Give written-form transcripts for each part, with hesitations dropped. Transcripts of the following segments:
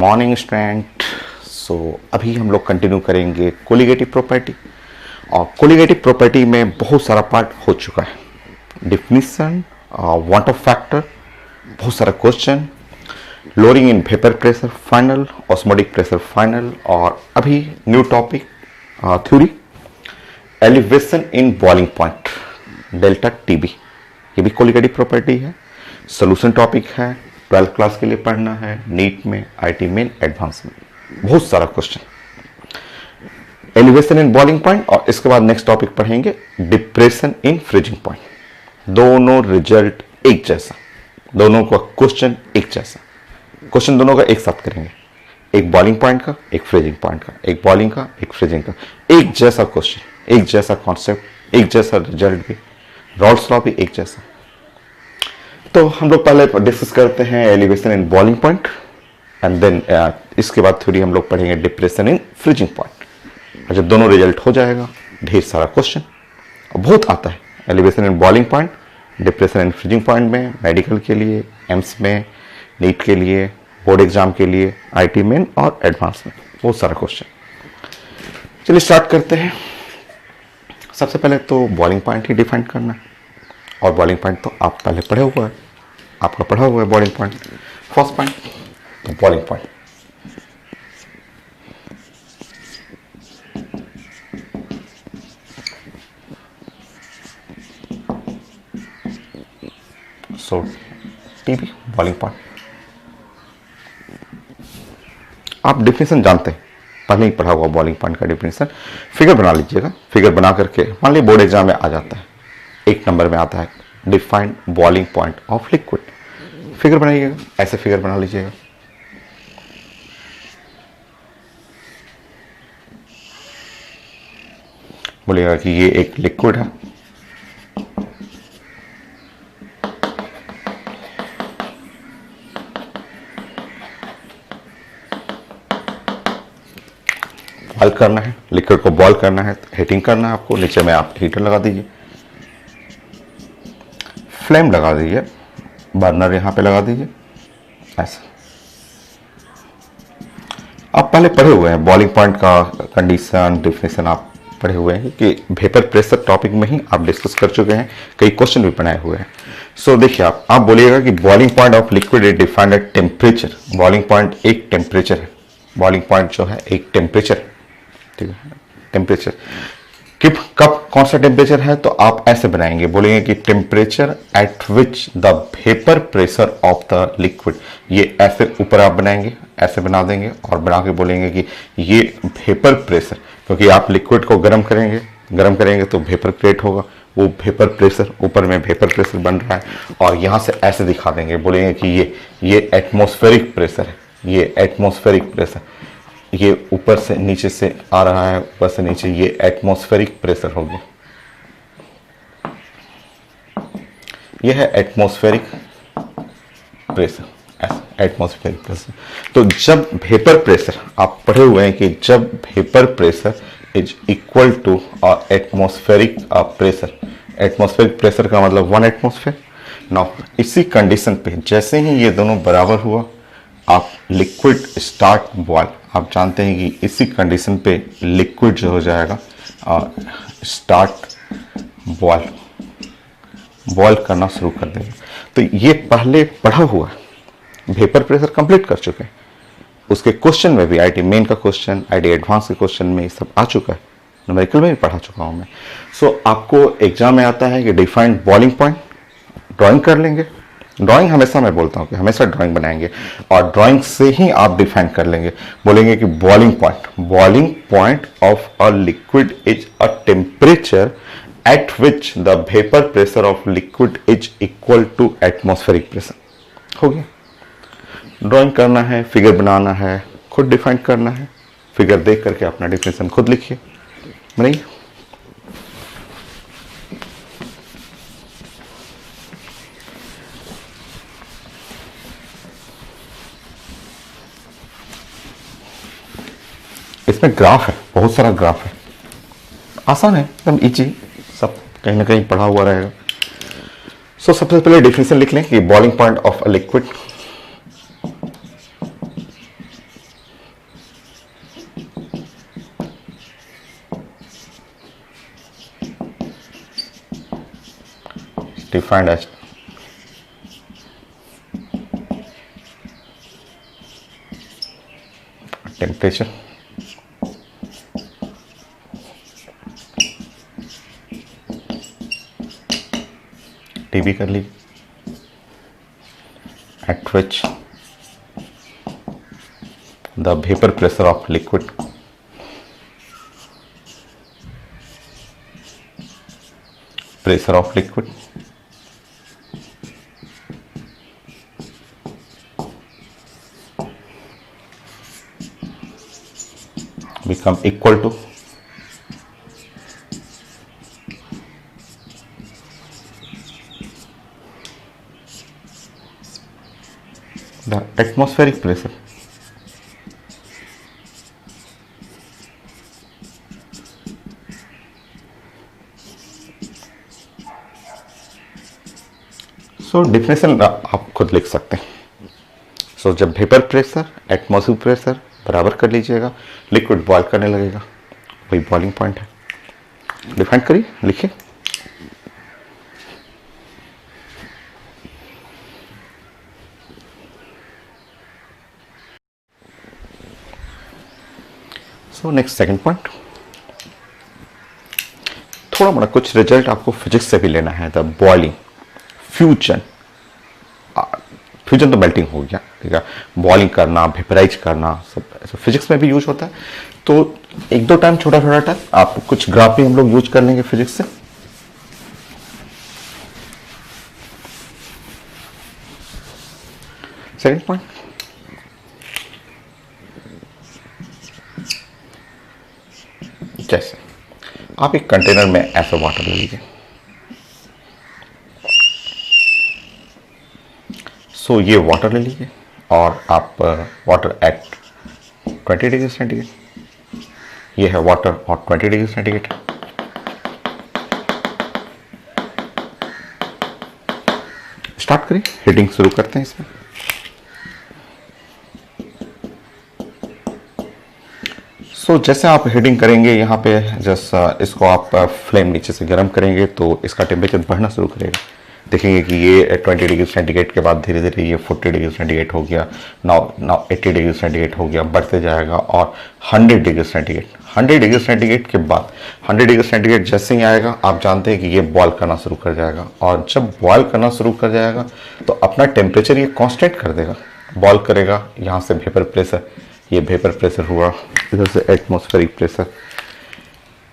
Morning student. अभी हम लोग कंटिन्यू करेंगे कोलिगेटिव प्रॉपर्टी। और कोलिगेटिव प्रॉपर्टी में बहुत सारा पार्ट हो चुका है। डिफिनीशन, वांट ऑफ फैक्टर, बहुत सारा question, lowering in vapour pressure final, osmotic pressure final, और अभी new topic theory, elevation in boiling point delta TB. ये भी कोलिगेटिव प्रॉपर्टी है। सोल्यूशन टॉपिक है, 12th क्लास के लिए पढ़ना है, नीट में, आईटी में, एडवांस में, बहुत सारा question. Elevation in boiling point, और इसके बाद नेक्स्ट टॉपिक पढ़ेंगे डिप्रेशन इन फ्रीजिंग पॉइंट। दोनों रिजल्ट एक जैसा, दोनों का क्वेश्चन एक जैसा। क्वेश्चन दोनों का एक साथ करेंगे, एक बॉइलिंग पॉइंट का, एक फ्रीजिंग पॉइंट का, एक बॉइलिंग का, एक फ्रीजिंग का, एक जैसा क्वेश्चन, एक जैसा कॉन्सेप्ट, एक जैसा रिजल्ट भी, रॉल्स लॉ भी एक जैसा। तो हम लोग पहले डिस्कस करते हैं elevation in boiling point, and then इसके बाद थ्योरी हम लोग पढ़ेंगे डिप्रेशन इन फ्रीजिंग पॉइंट। और जब दोनों रिजल्ट हो जाएगा, ढेर सारा क्वेश्चन बहुत आता है elevation in boiling point, depression in freezing point में, मेडिकल के लिए, एम्स में, नीट के लिए, बोर्ड एग्जाम के लिए, आईटी में और एडवांस में, बहुत सारा क्वेश्चन। चलिए स्टार्ट करते हैं। सबसे पहले तो बॉइलिंग पॉइंट ही डिफाइन करना है, और बॉइलिंग पॉइंट तो आप पहले पढ़े हुआ है, आपका पढ़ा हुआ है बॉइलिंग पॉइंट। फर्स्ट पॉइंट तो बॉइलिंग पॉइंट, सो टीबी बॉइलिंग पॉइंट। आप डिफिनेशन जानते हैं, पहले ही पढ़ा हुआ बॉइलिंग पॉइंट का डिफिनेशन। फिगर बना लीजिएगा, फिगर बना करके मान लीजिए बोर्ड एग्जाम में आ जाता है, 1 नंबर में आता है defined boiling point of liquid. Figure बनाइएगा, ऐसे फिगर बना लीजिएगा। बोलिएगा कि ये एक लिक्विड है, बॉयल करना है, लिक्विड को बॉयल करना है, हीटिंग करना है आपको। नीचे में आप हीटर लगा दीजिए, फ्लेम लगा दीजिए, बर्नर यहां पे लगा दीजिए, ऐसा। आप पहले पढ़े हुए हैं बॉइलिंग पॉइंट का कंडीशन, डिफिनेशन आप पढ़े हुए हैं कि वेपर प्रेशर टॉपिक में ही आप डिस्कस कर चुके हैं, कई क्वेश्चन भी बनाए हुए हैं। सो देखिए, आप बोलिएगा कि boiling point of liquid is defined at temperature. Boiling point एक टेम्परेचर है, बॉइलिंग पॉइंट जो है एक टेम्परेचर है, ठीक है, टेम्परेचर। कब कौन सा टेम्परेचर है, तो आप ऐसे बनाएंगे, बोलेंगे कि temperature at which the vapour pressure of the liquid. ये ऐसे ऊपर आप बनाएंगे, ऐसे बना देंगे, और बना के बोलेंगे कि ये वेपर प्रेशर, क्योंकि आप लिक्विड को गर्म करेंगे तो वेपर क्रिएट होगा, वो वेपर प्रेशर, ऊपर में वेपर प्रेशर बन रहा है, और यहां से ऐसे दिखा देंगे, बोलेंगे कि ये एटमॉस्फेरिक प्रेशर है, ये एटमॉस्फेरिक प्रेशर, ये ऊपर से नीचे से आ रहा है, ऊपर से नीचे, ये एटमॉस्फेरिक प्रेशर हो गया, ये है एटमॉस्फेरिक प्रेशर, एटमॉस्फेरिक प्रेशर। तो जब वेपर प्रेशर, आप पढ़े हुए हैं कि जब vapour pressure is equal to atmospheric pressure, atmospheric pressure का मतलब 1 एटमॉस्फेयर। नाउ इसी कंडीशन पे जैसे ही ये दोनों बराबर हुआ, आप लिक्विड स्टार्ट बॉयल। आप जानते हैं कि इसी कंडीशन पे लिक्विड जो हो जाएगा स्टार्ट बॉयल करना शुरू कर देगा। तो ये पहले पढ़ा हुआ वेपर प्रेशर कंप्लीट कर चुके हैं, उसके क्वेश्चन में भी, आईटी मेन का क्वेश्चन, आईटी एडवांस के क्वेश्चन में ये सब आ चुका है, न्यूमेरिकल में भी पढ़ा चुका हूं मैं। सो आपको एग्जाम में आता है कि डिफाइंड बॉइलिंग पॉइंट, ड्राइंग कर लेंगे। ड्राइंग हमेशा मैं बोलता हूं कि हमेशा ड्राइंग बनाएंगे, और ड्राइंग से ही आप डिफाइन कर लेंगे। बोलेंगे कि boiling point of a liquid is a temperature at which the vapour pressure of liquid is equal to atmospheric pressure. हो गया। ड्राइंग करना है, फिगर बनाना है, खुद डिफाइन करना है, फिगर देख करके अपना डिफिनेशन खुद लिखिए, बनाइए। इसमें ग्राफ है, बहुत सारा ग्राफ है, आसान है, एकदम इजी, सब कहीं ना कहीं पढ़ा हुआ रहेगा। सो सबसे पहले डिफिनेशन लिख लें कि boiling point of a liquid defined as temperature TB कर ली, at which the vapor pressure of liquid become equal to the atmospheric pressure. So definition आप खुद लिख सकते हैं. सो जब वेपर प्रेशर एटमॉस्फेरिक प्रेशर बराबर कर लीजिएगा, लिक्विड बॉयल करने लगेगा, वही बॉइलिंग पॉइंट है. डिफाइन करिए, लिखिए. सो नेक्स्ट सेकंड पॉइंट, थोड़ा मोड़ा कुछ रिजल्ट आपको फिजिक्स से भी लेना है. द बॉइलिंग, फ्यूजन तो मेल्टिंग हो गया, ठीक है. बॉइलिंग करना, वेपराइज करना, सब ऐसा फिजिक्स में भी यूज होता है. तो एक दो टाइम छोटा छोटा टाइम आप कुछ ग्राफ भी हम लोग यूज कर लेंगे फिजिक्स से. सेकंड पॉइंट, जैसे आप एक कंटेनर में ऐसा वाटर ले लीजिए. सो ये वाटर ले लीजिए और आप वाटर एट 20 डिग्री सेंटीग्रेड, ये है वाटर और 20 डिग्री सेंटीग्रेड. स्टार्ट करिए, हीटिंग शुरू करते हैं इसमें. सो जैसे आप हीटिंग करेंगे यहाँ पे जैसा इसको आप फ्लेम नीचे से गर्म करेंगे तो इसका टेम्परेचर बढ़ना शुरू करेगा. देखेंगे कि ये 20 डिग्री सेंटीग्रेड के बाद धीरे धीरे ये 40 डिग्री सेंटीग्रेड हो गया, नाउ 80 डिग्री सेंटीग्रेड हो गया, बढ़ते जाएगा और 100 डिग्री सेंटीग्रेड. 100 डिग्री सेंटीग्रेड के बाद 100 डिग्री सेंटीग्रेड जैसे ही आएगा आप जानते हैं कि ये बॉयल करना शुरू कर जाएगा. और जब बॉयल करना शुरू कर जाएगा तो अपना टेम्परेचर ये कांस्टेंट कर देगा, बॉयल करेगा. यहाँ से वेपर प्रेशर, ये वेपर प्रेशर हुआ, इधर से atmospheric pressure.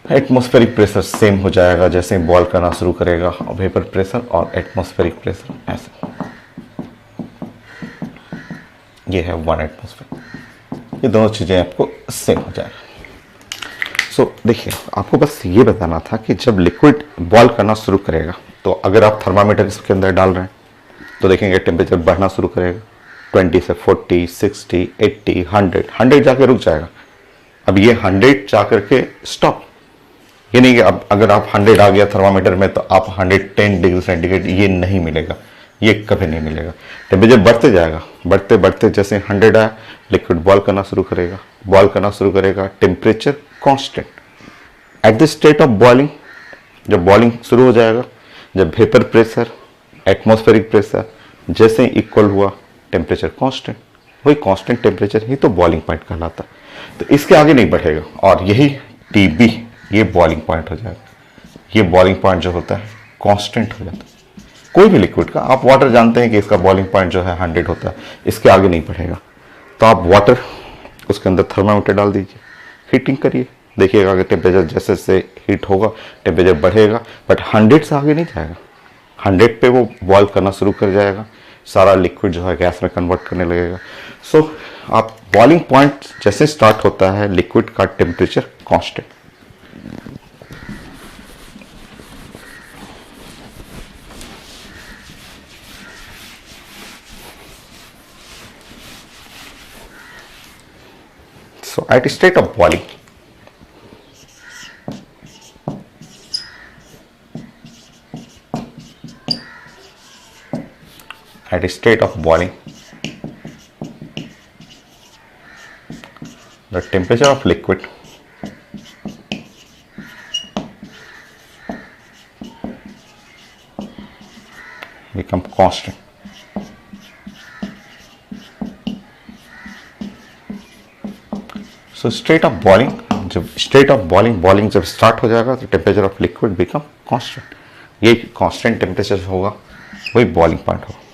Atmospheric pressure same हो जाएगा जैसे ही बॉयल करना शुरू करेगा, वेपर प्रेशर और एटमॉस्फेरिक प्रेशर ऐसे. ये है 1 एटमॉस्फेयर. ये दोनों चीज़ें आपको सेम हो जाएगा. सो देखिए, आपको बस ये बताना था कि जब लिक्विड बॉयल करना शुरू करेगा तो अगर आप थर्मामीटर इसके अंदर डाल रहे हैं तो देखेंगे टेम्परेचर बढ़ना शुरू करेगा. 20 से 40, 60, 80, 100 जाके रुक जाएगा. अब ये 100 जा करके स्टॉप. ये नहीं कि अब अगर आप 100 आ गया थर्मामीटर में तो आप 110 डिग्री सेंटीग्रेड, ये नहीं मिलेगा, ये कभी नहीं मिलेगा. टेम्परेचर बढ़ते जाएगा, बढ़ते बढ़ते जैसे 100 आया लिक्विड बॉयल करना शुरू करेगा, temperature constant. At the state of boiling, जब बॉइलिंग शुरू हो जाएगा, जब वेपर प्रेशर एटमॉस्फेरिक प्रेशर जैसे ही इक्वल हुआ, टेम्परेचर कांस्टेंट. वही कांस्टेंट टेम्परेचर ही तो बॉइलिंग पॉइंट कहलाता है. तो इसके आगे नहीं बढ़ेगा और यही TB, ये बॉइलिंग पॉइंट हो जाएगा. ये बॉइलिंग पॉइंट जो होता है कांस्टेंट हो जाता है कोई भी लिक्विड का. आप वाटर जानते हैं कि इसका बॉइलिंग पॉइंट जो है 100 होता है, इसके आगे नहीं बढ़ेगा. तो आप वाटर उसके अंदर थर्मामीटर डाल दीजिए, हीटिंग करिए, देखिएगा कि टेम्परेचर जैसे जैसे हीट होगा टेम्परेचर बढ़ेगा, बट 100 से आगे नहीं जाएगा. 100 पे वो बॉयल करना शुरू कर जाएगा, सारा लिक्विड जो है गैस में कन्वर्ट करने लगेगा. सो आप बॉइलिंग पॉइंट जैसे स्टार्ट होता है लिक्विड का temperature constant. So at state of boiling, the temperature of liquid become constant. So state of boiling, जब स्टेट ऑफ बॉइलिंग जब स्टार्ट हो जाएगा तो temperature of liquid become constant. ये कांस्टेंट टेम्परेचर होगा, वही बॉइलिंग पॉइंट होगा।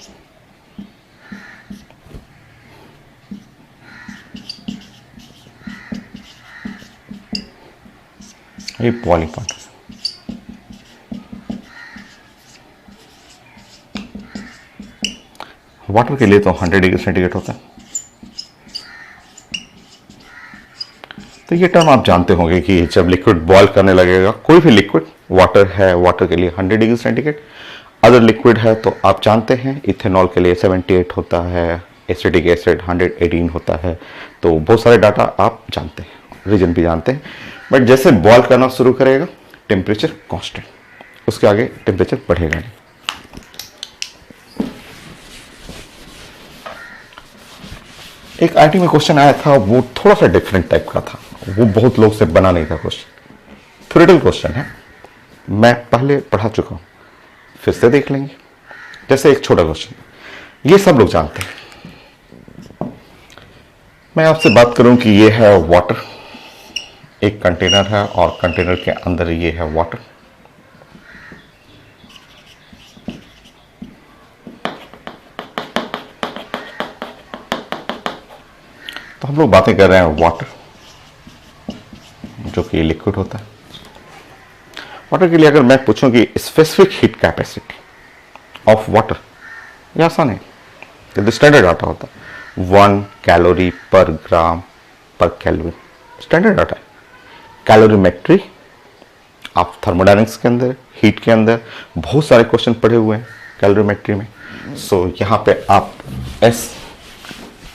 ये बॉइलिंग पॉइंट। वाटर के लिए तो 100 डिग्री सेंटीग्रेड होता है। तो ये टर्म आप जानते होंगे कि जब लिक्विड बॉयल करने लगेगा, कोई भी लिक्विड, वाटर है, वाटर के लिए 100 डिग्री सेंटीग्रेड, अदर लिक्विड है तो आप जानते हैं इथेनॉल के लिए 78 होता है, एसिटिक एसिड 118 होता है। तो बहुत सारे डाटा आप जानते हैं, रीजन भी जानते हैं। बट जैसे बॉयल करना शुरू करेगा टेम्परेचर कांस्टेंट, उसके आगे टेम्परेचर बढ़ेगा नहीं। एक आईटी में क्वेश्चन आया था, वो थोड़ा सा डिफरेंट टाइप का था, वो बहुत लोग से बना नहीं था क्वेश्चन। थ्योरेटिकल क्वेश्चन है, मैं पहले पढ़ा चुका हूं, फिर से देख लेंगे। जैसे एक छोटा क्वेश्चन, ये सब लोग जानते हैं। मैं आपसे बात करूं कि ये है वाटर, एक कंटेनर है और कंटेनर के अंदर ये है वाटर। तो हम लोग बातें कर रहे हैं वाटर, जो कि लिक्विड होता है। वाटर के लिए अगर मैं पूछूं कि specific heat capacity of water, ये आसान है, ये स्टैंडर्ड डाटा होता है, 1 कैलोरी पर ग्राम पर केल्विन, स्टैंडर्ड डाटा है। कैलोरीमेट्री आप थर्मोडायनेमिक्स के अंदर, हीट के अंदर बहुत सारे क्वेश्चन पढ़े हुए हैं कैलोरीमेट्री में। सो यहां पे आप एस,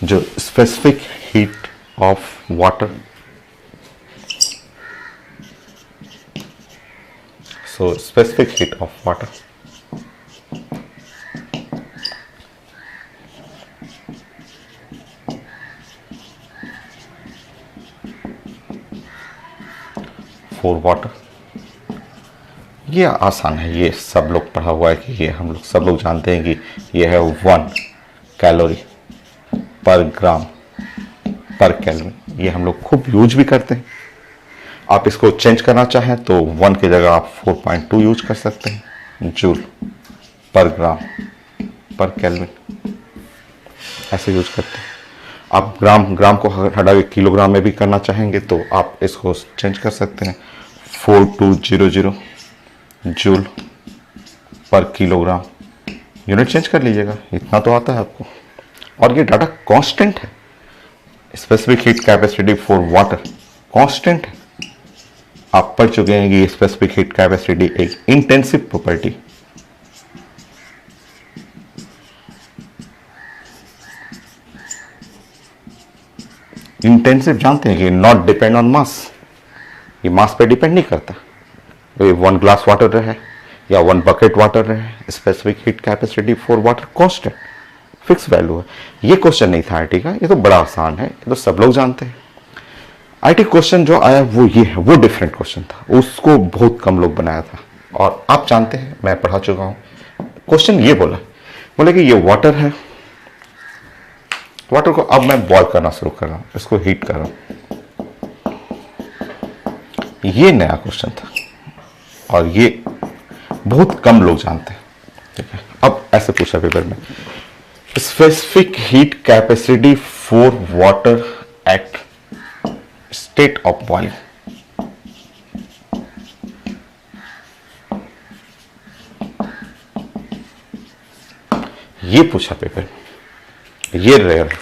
जो specific heat of water, so specific heat of water, for water, ये आसान है, ये सब लोग पढ़ा हुआ है कि ये हम लोग सब लोग जानते हैं कि ये है 1 कैलोरी पर ग्राम पर केल्विन। ये हम लोग खूब यूज भी करते हैं। आप इसको चेंज करना चाहें तो 1 की जगह आप 4.2 यूज कर सकते हैं, जूल पर ग्राम पर केल्विन, ऐसे यूज करते हैं। आप ग्राम को हटा के किलोग्राम में भी करना चाहेंगे तो आप इसको चेंज कर सकते हैं, 4200 जूल पर किलोग्राम। यूनिट चेंज कर लीजिएगा, इतना तो आता है आपको। और ये डाटा कांस्टेंट है, specific heat capacity for water constant है। आप पढ़ चुके हैं कि स्पेसिफिक हीट कैपेसिटी एक इंटेंसिव प्रॉपर्टी, इंटेंसिव जानते हैं कि नॉट डिपेंड ऑन मास, ये मास पे डिपेंड नहीं करता। 1 ग्लास वाटर रहे या 1 बकेट वाटर रहे, specific heat capacity for water constant, fix value है। ये क्वेश्चन नहीं था आईटी का, ये तो बड़ा आसान है, ये तो सब लोग जानते हैं। आईटी क्वेश्चन जो आया वो ये है, वो डिफरेंट क्वेश्चन था, उसको बहुत कम लोग बनाया था और आप जानते हैं, मैं पढ़ा चुका हूं। क्वेश्चन ये बोले कि ये वाटर है, वाटर को अब मैं बॉयल करना शुरू कर रहा हूं, इसको हीट कर रहा हूं। ये नया क्वेश्चन था और ये बहुत कम लोग जानते हैं, ठीक है। अब ऐसे पूछा पेपर में, specific heat capacity for water at state of boiling, ये पूछा पेपर, ये रेयर।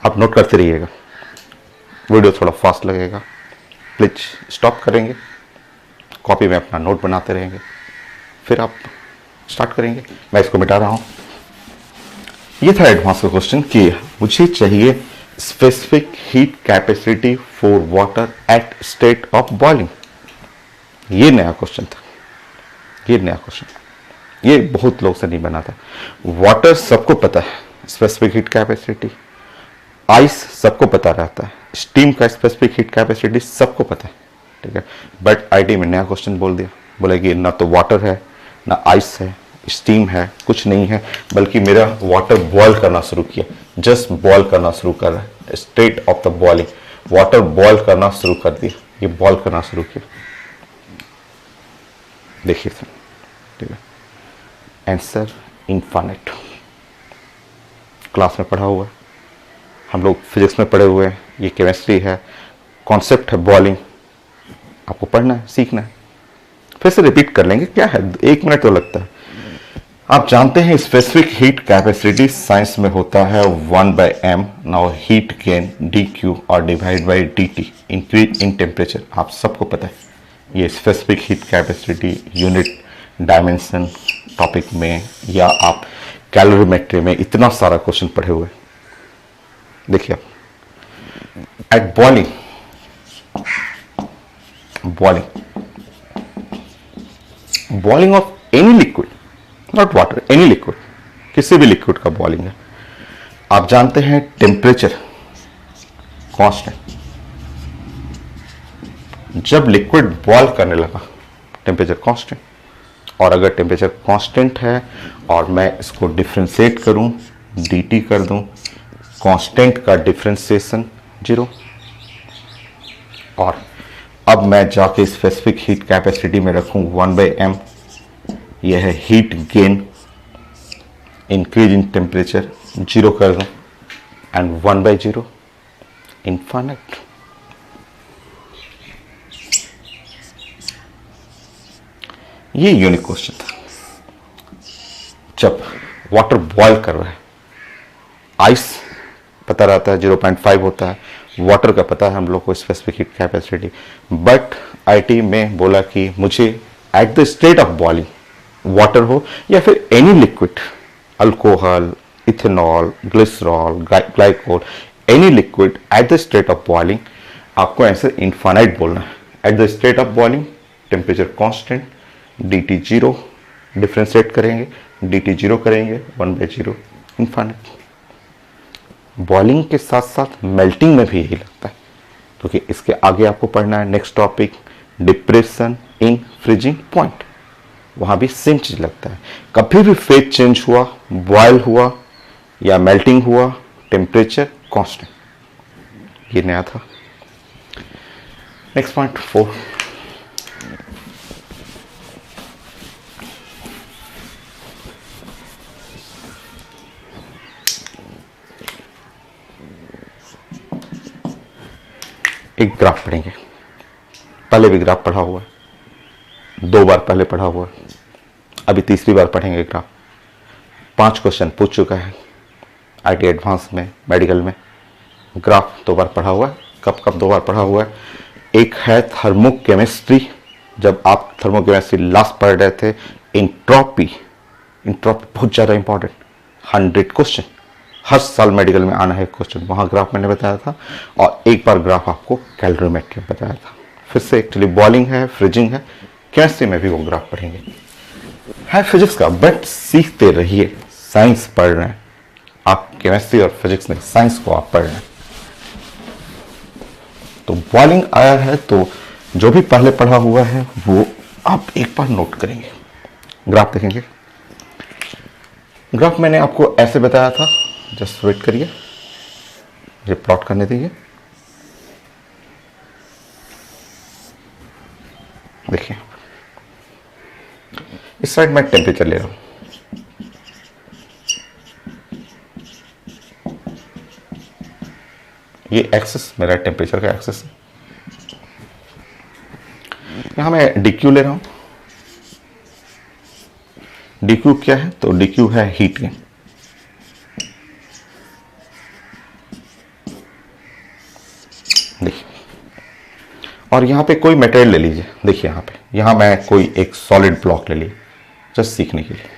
आप नोट करते रहिएगा, वीडियो थोड़ा फास्ट लगेगा, प्लीज स्टॉप करेंगे, कॉपी में अपना नोट बनाते रहेंगे, फिर आप स्टार्ट करेंगे। मैं इसको मिटा रहा हूं। ये था एडवांस का क्वेश्चन कि मुझे चाहिए specific heat capacity for water at state of boiling. ये नया क्वेश्चन था, ये नया क्वेश्चन, ये बहुत लोग से नहीं बना था। वाटर सबको पता है स्पेसिफिक हीट कैपेसिटी, आइस सबको पता रहता है, स्टीम का स्पेसिफिक हीट कैपेसिटी सबको पता है, ठीक है। बट आईटी में नया क्वेश्चन बोल दिया, बोले कि ना तो वाटर है ना आइस है, स्टीम है, कुछ नहीं है, बल्कि मेरा वाटर बॉयल करना शुरू किया, जस्ट बॉयल करना शुरू कर रहा है, state of the boiling, water boil करना शुरू कर दिया, ये बॉयल करना शुरू किया। देखिए सर, ठीक है, आंसर इनफाइनाइट। क्लास में पढ़ा हुआ है, हम लोग फिजिक्स में पढ़े हुए हैं, ये केमिस्ट्री है, कॉन्सेप्ट है बॉइलिंग, आपको पढ़ना है, सीखना है। फिर से रिपीट कर लेंगे, क्या है, 1 मिनट तो लगता है। आप जानते हैं स्पेसिफिक हीट कैपेसिटी साइंस में होता है 1/m। Now heat gain dq और divide by dt increase in temperature, आप सबको पता है। ये specific heat capacity unit dimension topic में या आप कैलोरीमेट्री में इतना सारा क्वेश्चन पढ़े हुए। देखिए at boiling of any liquid, not water, any liquid, किसी भी लिक्विड का बॉइलिंग है, आप जानते हैं टेम्परेचर कांस्टेंट। जब लिक्विड बॉयल करने लगा टेम्परेचर कांस्टेंट, और अगर टेम्परेचर कांस्टेंट है और मैं इसको डिफ्रेंशिएट करूं, dt कर दूं, कांस्टेंट का डिफ्रेंशिएशन 0, और अब मैं जाके स्पेसिफिक हीट कैपेसिटी में रखूं 1/m, यह है heat gain increase in temperature 0 कर दूं, एंड 1/0 इनफाइनाइट। ये यूनिक क्वेश्चन था। जब वाटर बॉयल कर रहा है, आइस पता रहता है 0.5 होता है, वाटर का पता है हम लोग को specific heat capacity, but IT में बोला कि मुझे at the state of boiling, water हो या फिर any liquid, alcohol, ethanol, glycerol, glycol, any liquid at the state of boiling, आपको आंसर इनफाइनाइट बोलना है। At the state of boiling temperature constant, dt 0, differentiate करेंगे, dt 0 करेंगे, 1/0 infinite. Boiling के साथ साथ मेल्टिंग में भी यही लगता है, क्योंकि इसके आगे आपको पढ़ना है next topic depression in freezing point, वहां भी सेम चीज लगता है। कभी भी फेज चेंज हुआ, बॉयल हुआ या मेल्टिंग हुआ, टेम्परेचर कांस्टेंट, ये नया था। नेक्स्ट पॉइंट 4, एक ग्राफ पढ़ेंगे। पहले भी ग्राफ पढ़ा हुआ है, 2 बार पहले पढ़ा हुआ है, अभी तीसरी बार पढ़ेंगे ग्राफ। 5 क्वेश्चन पूछ चुका है आईटी एडवांस में, मेडिकल में। ग्राफ 2 बार पढ़ा हुआ है। कब कब 2 बार पढ़ा हुआ है? एक है थर्मोकेमिस्ट्री, जब आप थर्मोकेमिस्ट्री लास्ट पढ़ रहे थे, इंट्रोपी बहुत ज़्यादा इंपॉर्टेंट, 100 क्वेश्चन हर साल मेडिकल में आना है क्वेश्चन, वहाँ ग्राफ मैंने बताया था। और एक बार ग्राफ आपको कैलोरीमेट्री में बताया था। फिर से एक्चुअली बॉइलिंग है, फ्रीजिंग है, केमिस्ट्री में भी वो ग्राफ पढ़ेंगे। है फिजिक्स का, बट सीखते रहिए, साइंस पढ़ रहे हैं आप, केमिस्ट्री और फिजिक्स में साइंस को आप पढ़ रहे हैं। तो बॉइलिंग आया है तो जो भी पहले पढ़ा हुआ है वो आप एक बार नोट करेंगे। ग्राफ देखेंगे। ग्राफ मैंने आपको ऐसे बताया था, जस्ट वेट करिए, मुझे प्लॉट करने दीजिए। देखिए इस साइड मैं टेम्परेचर ले रहा हूं, ये एक्सेस मेरा टेम्परेचर का एक्सेस है। यहां मैं डीक्यू ले रहा हूं। डीक्यू क्या है? तो डीक्यू है हीट गेन। देखिए, और यहां पे कोई मटेरियल ले लीजिए। देखिए यहां मैं कोई एक सॉलिड ब्लॉक ले लिया जस्ट सीखने के लिए।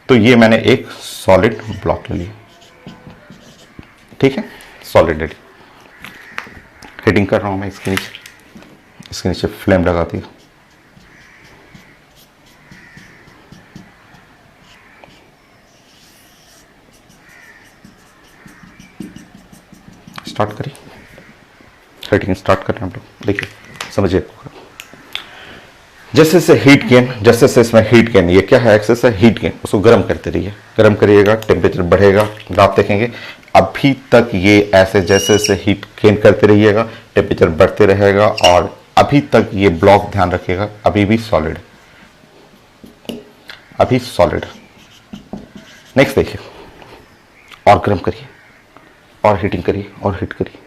तो ये मैंने एक सॉलिड ब्लॉक ले लिया, ठीक है, सॉलिड ले लिया। हीटिंग कर रहा हूं मैं इसके नीचे फ्लेम लगाती हूं। स्टार्ट करिए, हीटिंग स्टार्ट कर रहे हैं हम लोग। देखिए समझिए, जैसे जैसे हीट गेन, जैसे जैसे इसमें हीट गेन, ये क्या है, एक्सेस है हीट गेन, उसको गर्म करते रहिए, गर्म करिएगा, टेम्परेचर बढ़ेगा, आप देखेंगे अभी तक ये ऐसे जैसे जैसे हीट गेन करते रहिएगा टेम्परेचर बढ़ते रहेगा, और अभी तक ये ब्लॉक ध्यान रखिएगा अभी भी सॉलिड, अभी सॉलिड। नेक्स्ट देखिए, और गर्म करिए, और हीटिंग करिए, और हीट करिए,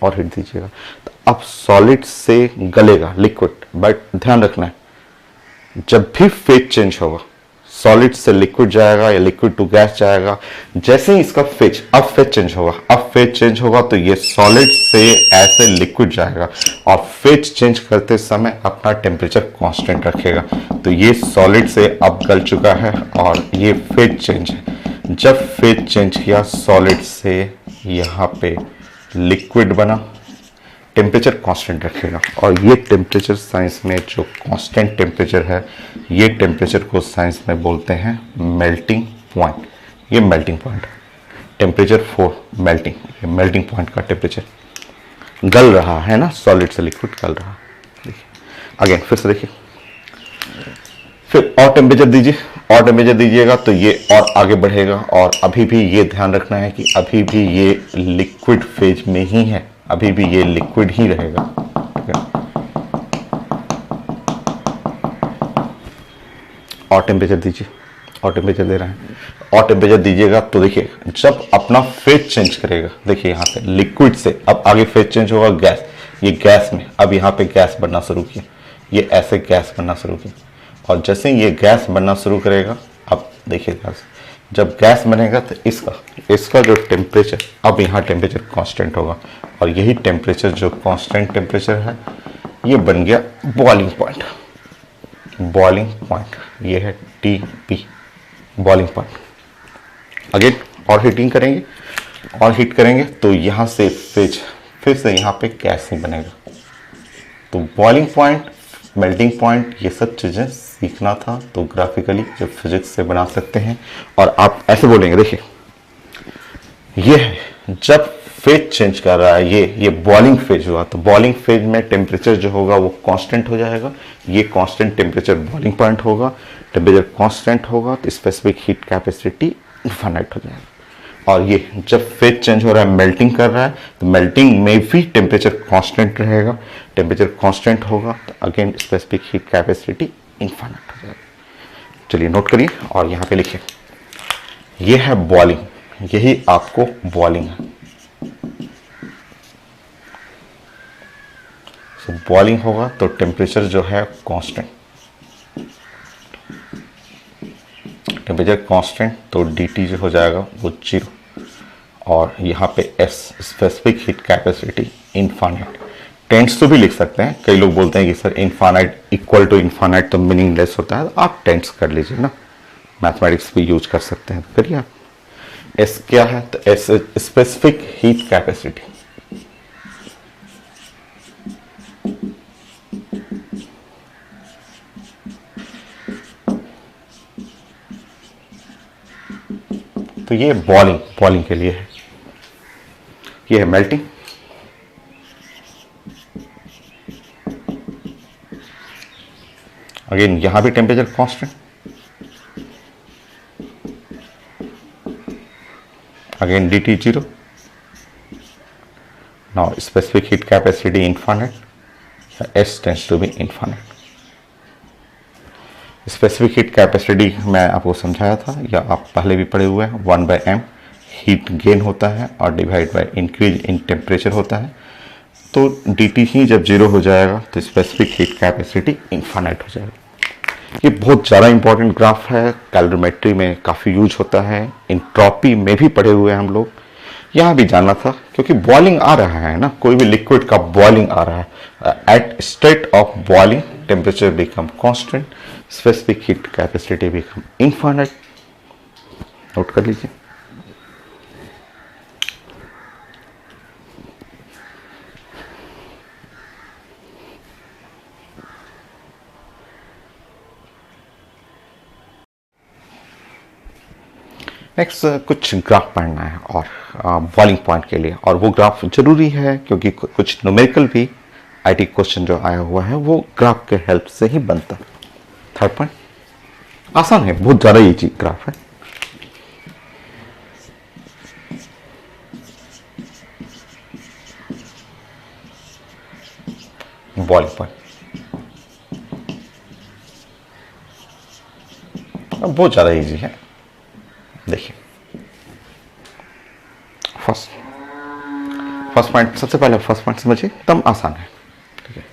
और हीट दीजिएगा, तो अब सॉलिड से गलेगा लिक्विड। बट ध्यान रखना है, जब भी फेज चेंज होगा, सॉलिड से लिक्विड जाएगा या लिक्विड टू गैस जाएगा, जैसे ही इसका फेज, अब फेज चेंज होगा, अब फेज चेंज होगा तो ये सॉलिड से ऐसे लिक्विड जाएगा, और फेज चेंज करते समय अपना टेम्परेचर कांस्टेंट रखेगा। तो ये सॉलिड से अब गल चुका है और ये फेज चेंज है। जब फेज चेंज किया सॉलिड से यहाँ पे लिक्विड बना, टेम्परेचर कांस्टेंट रखेगा, और ये टेम्परेचर साइंस में जो कांस्टेंट टेम्परेचर है, ये टेम्परेचर को साइंस में बोलते हैं मेल्टिंग पॉइंट। ये मेल्टिंग पॉइंट, टेम्परेचर 4 मेल्टिंग, ये मेल्टिंग पॉइंट का टेम्परेचर। गल रहा है ना, सॉलिड से लिक्विड गल रहा। देखिए अगेन, फिर से देखिए, फिर और टेम्परेचर दीजिए, और टेम्परेचर दीजिएगा तो ये और आगे बढ़ेगा, और अभी भी ये ध्यान रखना है कि अभी भी ये लिक्विड फेज में ही है, अभी भी ये लिक्विड ही रहेगा। ठीक है, और टेम्परेचर दीजिए, और टेम्परेचर दे रहे हैं, और टेम्परेचर दीजिएगा तो देखिए जब अपना फेज चेंज करेगा, देखिए यहाँ से लिक्विड से अब आगे फेज चेंज होगा गैस, ये गैस में अब यहाँ पे गैस बनना शुरू किया, ये ऐसे गैस बनना शुरू किया, और जैसे ये गैस बनना शुरू करेगा, अब देखिए गैस, जब गैस बनेगा तो इसका जो टेम्परेचर, अब यहाँ टेम्परेचर कांस्टेंट होगा, और यही टेम्परेचर जो कांस्टेंट टेम्परेचर है ये बन गया बॉइलिंग पॉइंट। बॉइलिंग पॉइंट ये है TP, बॉइलिंग पॉइंट। अगेन और हीटिंग करेंगे, और हीट करेंगे तो यहाँ से फेज, फिर से यहाँ पे गैस ही बनेगा। तो बॉइलिंग पॉइंट, मेल्टिंग पॉइंट, ये सब चीज़ें सीखना था तो ग्राफिकली जो फिजिक्स से बना सकते हैं, और आप ऐसे बोलेंगे, देखिए ये है जब फेज चेंज कर रहा है, ये बॉइलिंग फेज हुआ, तो बॉइलिंग फेज में टेम्परेचर जो होगा वो कांस्टेंट हो जाएगा, ये कांस्टेंट टेम्परेचर बॉइलिंग पॉइंट होगा, टेम्परेचर कांस्टेंट होगा तो स्पेसिफिक हीट कैपेसिटी इनफाइनाइट हो जाएगा। और ये जब फेज चेंज हो रहा है, मेल्टिंग कर रहा है, तो मेल्टिंग में भी टेम्परेचर कांस्टेंट रहेगा, टेम्परेचर कांस्टेंट होगा तो again specific heat capacity infinite हो जाएगा। चलिए नोट करिए और यहाँ पे लिखिए, ये है बॉइलिंग, यही आपको बॉइलिंग है। तो बॉइलिंग होगा तो टेम्परेचर जो है कांस्टेंट, टेम्परेचर कांस्टेंट तो dt जो हो जाएगा वो 0, और यहाँ पे S specific heat capacity infinite. Tends तो भी लिख सकते हैं, कई लोग बोलते हैं कि sir infinite equal to infinite तो मीनिंगलेस होता है, तो आप टेंस कर लीजिए ना, मैथमेटिक्स भी यूज कर सकते हैं, करिए आप। S क्या है, तो S स्पेसिफिक हीट कैपेसिटी, तो ये बॉइलिंग के लिए है, ये है मेल्टिंग, अगेन यहां भी temperature constant, again dt 0, now specific heat capacity infinite, S tends to be infinite. Specific heat capacity मैं आपको समझाया था, या आप पहले भी पढ़े हुए हैं, 1/m हीट गेन होता है और divide by increase in temperature होता है। तो dt ही जब 0 हो जाएगा तो स्पेसिफिक हीट कैपेसिटी इनफाइनाइट हो जाएगा। ये बहुत ज़्यादा इंपॉर्टेंट ग्राफ है, कैलोरीमेट्री में काफ़ी यूज होता है, एंट्रोपी में भी पढ़े हुए हैं हम लोग, यहाँ भी जानना था क्योंकि बॉइलिंग आ रहा है ना, कोई भी लिक्विड का बॉइलिंग आ रहा है, at state of boiling temperature become constant, specific heat capacity become infinite. Note कर लीजिए। नेक्स्ट कुछ ग्राफ पढ़ना है और बॉइलिंग पॉइंट के लिए, और वो ग्राफ जरूरी है क्योंकि कुछ न्यूमेरिकल भी आईटी क्वेश्चन जो आया हुआ है वो ग्राफ के हेल्प से ही बनता है। थर्ड पॉइंट आसान है, बहुत ज्यादा इजी ग्राफ है। बॉइलिंग पॉइंट बहुत ज्यादा इजी है। देखिए फर्स्ट पॉइंट, सबसे पहले फर्स्ट पॉइंट समझिए, एकदम आसान है। ठीक है,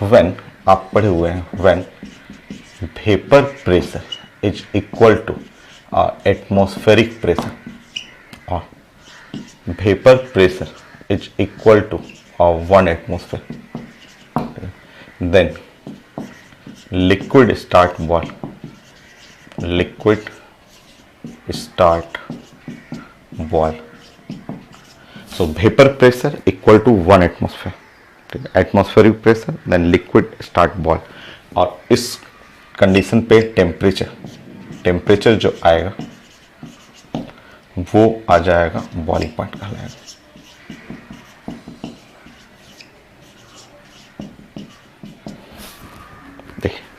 व्हेन आप पढ़े हुए हैं, when vapour pressure is equal to atmospheric pressure और vapour pressure is equal to 1 atmosphere, then liquid start boil, liquid start boil. So vapor pressure equal to 1 atmosphere, ठीक है, atmospheric pressure then liquid start boil. और इस condition पे temperature जो आएगा वो आ जाएगा बॉइलिंग पॉइंट कहलाएगा।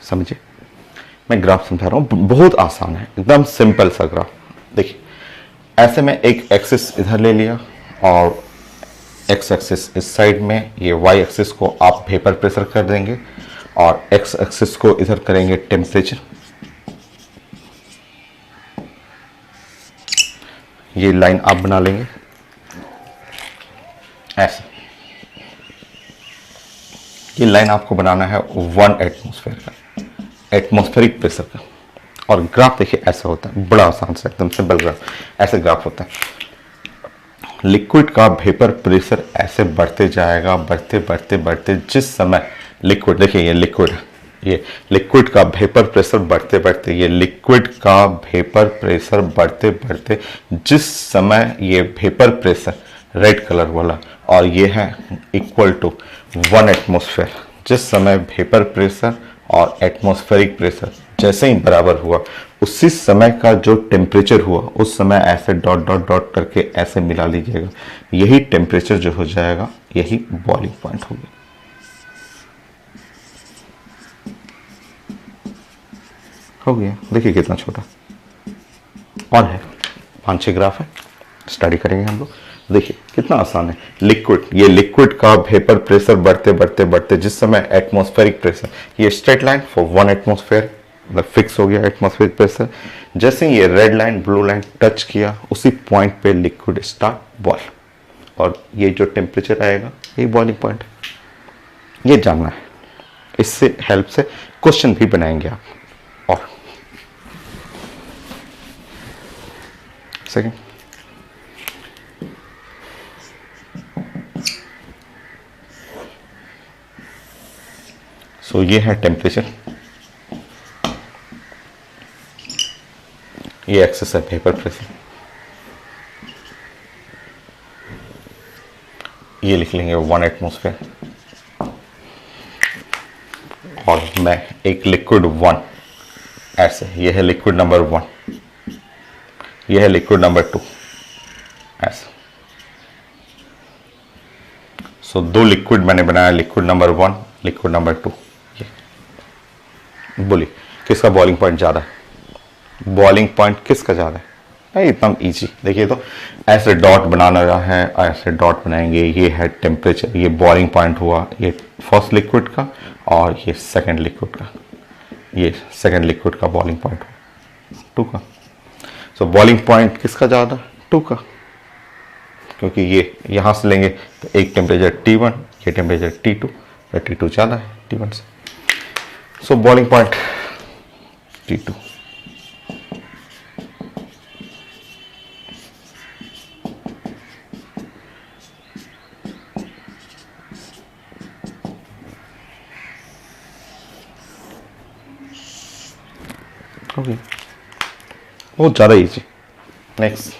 समझिए, मैं ग्राफ समझा रहा हूं, बहुत आसान है, एकदम सिंपल सा ग्राफ। देखिए ऐसे में एक एक्सिस इधर ले लिया और एक्स एक्सिस इस साइड में, ये वाई एक्सिस को आप वेपर प्रेशर कर देंगे और एक्स एक्सिस को इधर करेंगे टेम्परेचर। ये लाइन आप बना लेंगे ऐसे, ये लाइन आपको बनाना है 1 एटमॉस्फेयर का, एटमॉस्फेरिक प्रेशर का। और ग्राफ देखिए ऐसा होता है, बड़ा आसान सा एकदम सिंपल ग्राफ, ऐसे ग्राफ होता है। लिक्विड का वेपर प्रेशर ऐसे बढ़ते जाएगा, बढ़ते बढ़ते बढ़ते, जिस समय लिक्विड, देखिए ये लिक्विड है, ये लिक्विड का वेपर प्रेशर बढ़ते बढ़ते, ये लिक्विड का वेपर प्रेशर बढ़ते बढ़ते, जिस समय ये वेपर प्रेशर रेड कलर वाला और ये है इक्वल टू 1 एटमॉस्फेयर, जिस समय वेपर प्रेशर और एटमॉस्फेरिक प्रेशर जैसे ही बराबर हुआ, उसी समय का जो टेम्परेचर हुआ उस समय ऐसे डॉट डॉट डॉट करके ऐसे मिला लीजिएगा, यही टेम्परेचर जो हो जाएगा यही बॉइलिंग पॉइंट होगा। हो गया, देखिए कितना छोटा और है, 5-6 ग्राफ है, स्टडी करेंगे हम लोग। देखिए कितना आसान है। लिक्विड, ये लिक्विड का वेपर प्रेशर बढ़ते बढ़ते बढ़ते, जिस समय एटमॉस्फेरिक प्रेशर, ये स्ट्रेट लाइन फॉर 1 एटमॉस्फेयर, मतलब फिक्स हो गया एटमॉस्फेरिक प्रेशर। जैसे ही ये red line blue line touch किया, उसी पॉइंट पे लिक्विड स्टार्ट बॉयल, और ये जो टेम्परेचर आएगा ये बॉइलिंग पॉइंट है। ये जानना है, इससे हेल्प से क्वेश्चन भी बनाएंगे आप। और सेकेंड, सो ये है टेम्परेचर, ये एक्सेस है वेपर प्रेशर, ये लिख लेंगे 1 एटमॉस्फेयर, और मैं एक लिक्विड 1 ऐसे, ये है लिक्विड नंबर 1, ये है लिक्विड नंबर 2 ऐसे। सो 2 लिक्विड मैंने बनाया, लिक्विड नंबर 1, लिक्विड नंबर 2। बोलिए किसका बॉइलिंग पॉइंट ज़्यादा है? बॉइलिंग पॉइंट किसका ज़्यादा है? एकदम इजी। देखिए तो ऐसे डॉट बनाना रहा है, ऐसे डॉट बनाएंगे, ये है टेम्परेचर, ये बॉइलिंग पॉइंट हुआ, ये फर्स्ट लिक्विड का, और ये सेकंड लिक्विड का, ये सेकंड लिक्विड का बॉइलिंग पॉइंट हुआ 2 का। सो बॉइलिंग पॉइंट किसका ज़्यादा? 2 का, क्योंकि ये यहाँ से लेंगे तो एक टेम्परेचर T1, ये टेम्परेचर T2, या T2 ज़्यादा है T1 से। सो बॉइलिंग पॉइंट T2। ओके, बहुत ज़्यादा इजी। नेक्स्ट,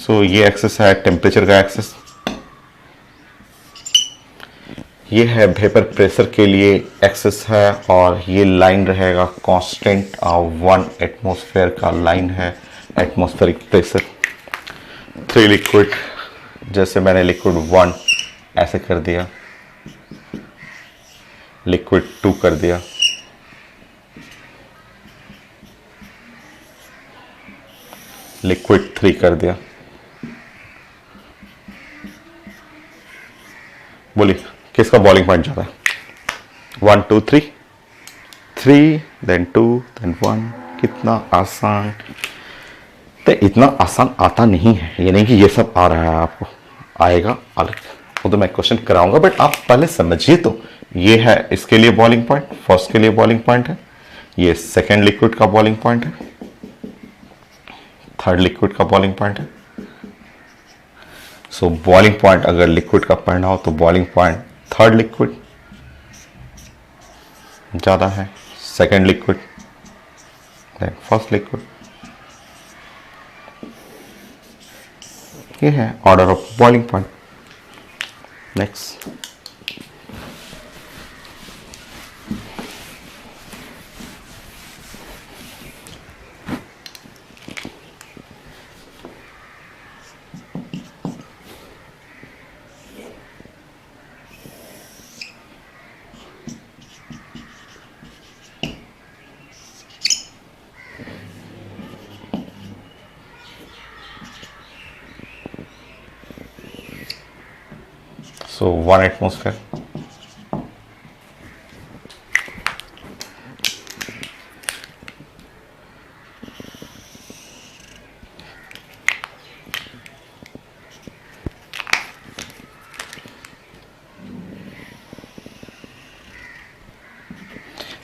सो ये एक्सेस है टेम्परेचर का एक्सेस, ये है वेपर प्रेशर के लिए एक्सेस है, और ये लाइन रहेगा कांस्टेंट 1 एटमॉस्फेयर का लाइन है एटमॉस्फेरिक प्रेशर। 3 लिक्विड, जैसे मैंने लिक्विड 1 ऐसे कर दिया, लिक्विड 2 कर दिया, लिक्विड 3 कर दिया। बोलिए किसका बॉइलिंग पॉइंट ज्यादा है? 1 2 3, 3 देन 2 देन 1। कितना आसान। तो इतना आसान आता नहीं है, ये नहीं कि ये सब आ रहा है आपको, आएगा अलग, वो तो मैं क्वेश्चन कराऊंगा, बट आप पहले समझिए। तो ये है इसके लिए बॉइलिंग पॉइंट, फर्स्ट के लिए बॉइलिंग पॉइंट है, ये सेकेंड लिक्विड का बॉइलिंग पॉइंट है, थर्ड लिक्विड का बॉइलिंग पॉइंट है। सो बॉइलिंग पॉइंट अगर लिक्विड का पढ़ना हो तो बॉइलिंग पॉइंट थर्ड लिक्विड ज्यादा है, second liquid then first liquid. ये है order of boiling point. Next, so 1 atmosphere,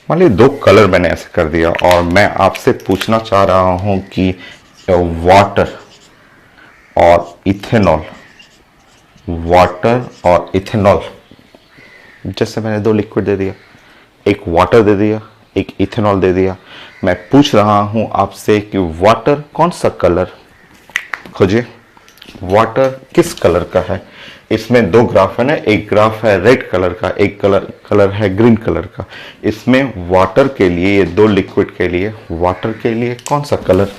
मान लीजिए 2 कलर मैंने ऐसे कर दिया, और मैं आपसे पूछना चाह रहा हूं कि वाटर और इथेनॉल, वाटर और इथेनॉल, जैसे मैंने 2 लिक्विड दे दिया, एक वाटर दे दिया, एक इथेनॉल दे दिया। मैं पूछ रहा हूं आपसे कि वाटर कौन सा कलर, खोजिए वाटर किस कलर का है। इसमें 2 ग्राफ है ना, एक ग्राफ है रेड कलर का, एक कलर है ग्रीन कलर का। इसमें वाटर के लिए, ये 2 लिक्विड के लिए, वाटर के लिए कौन सा कलर?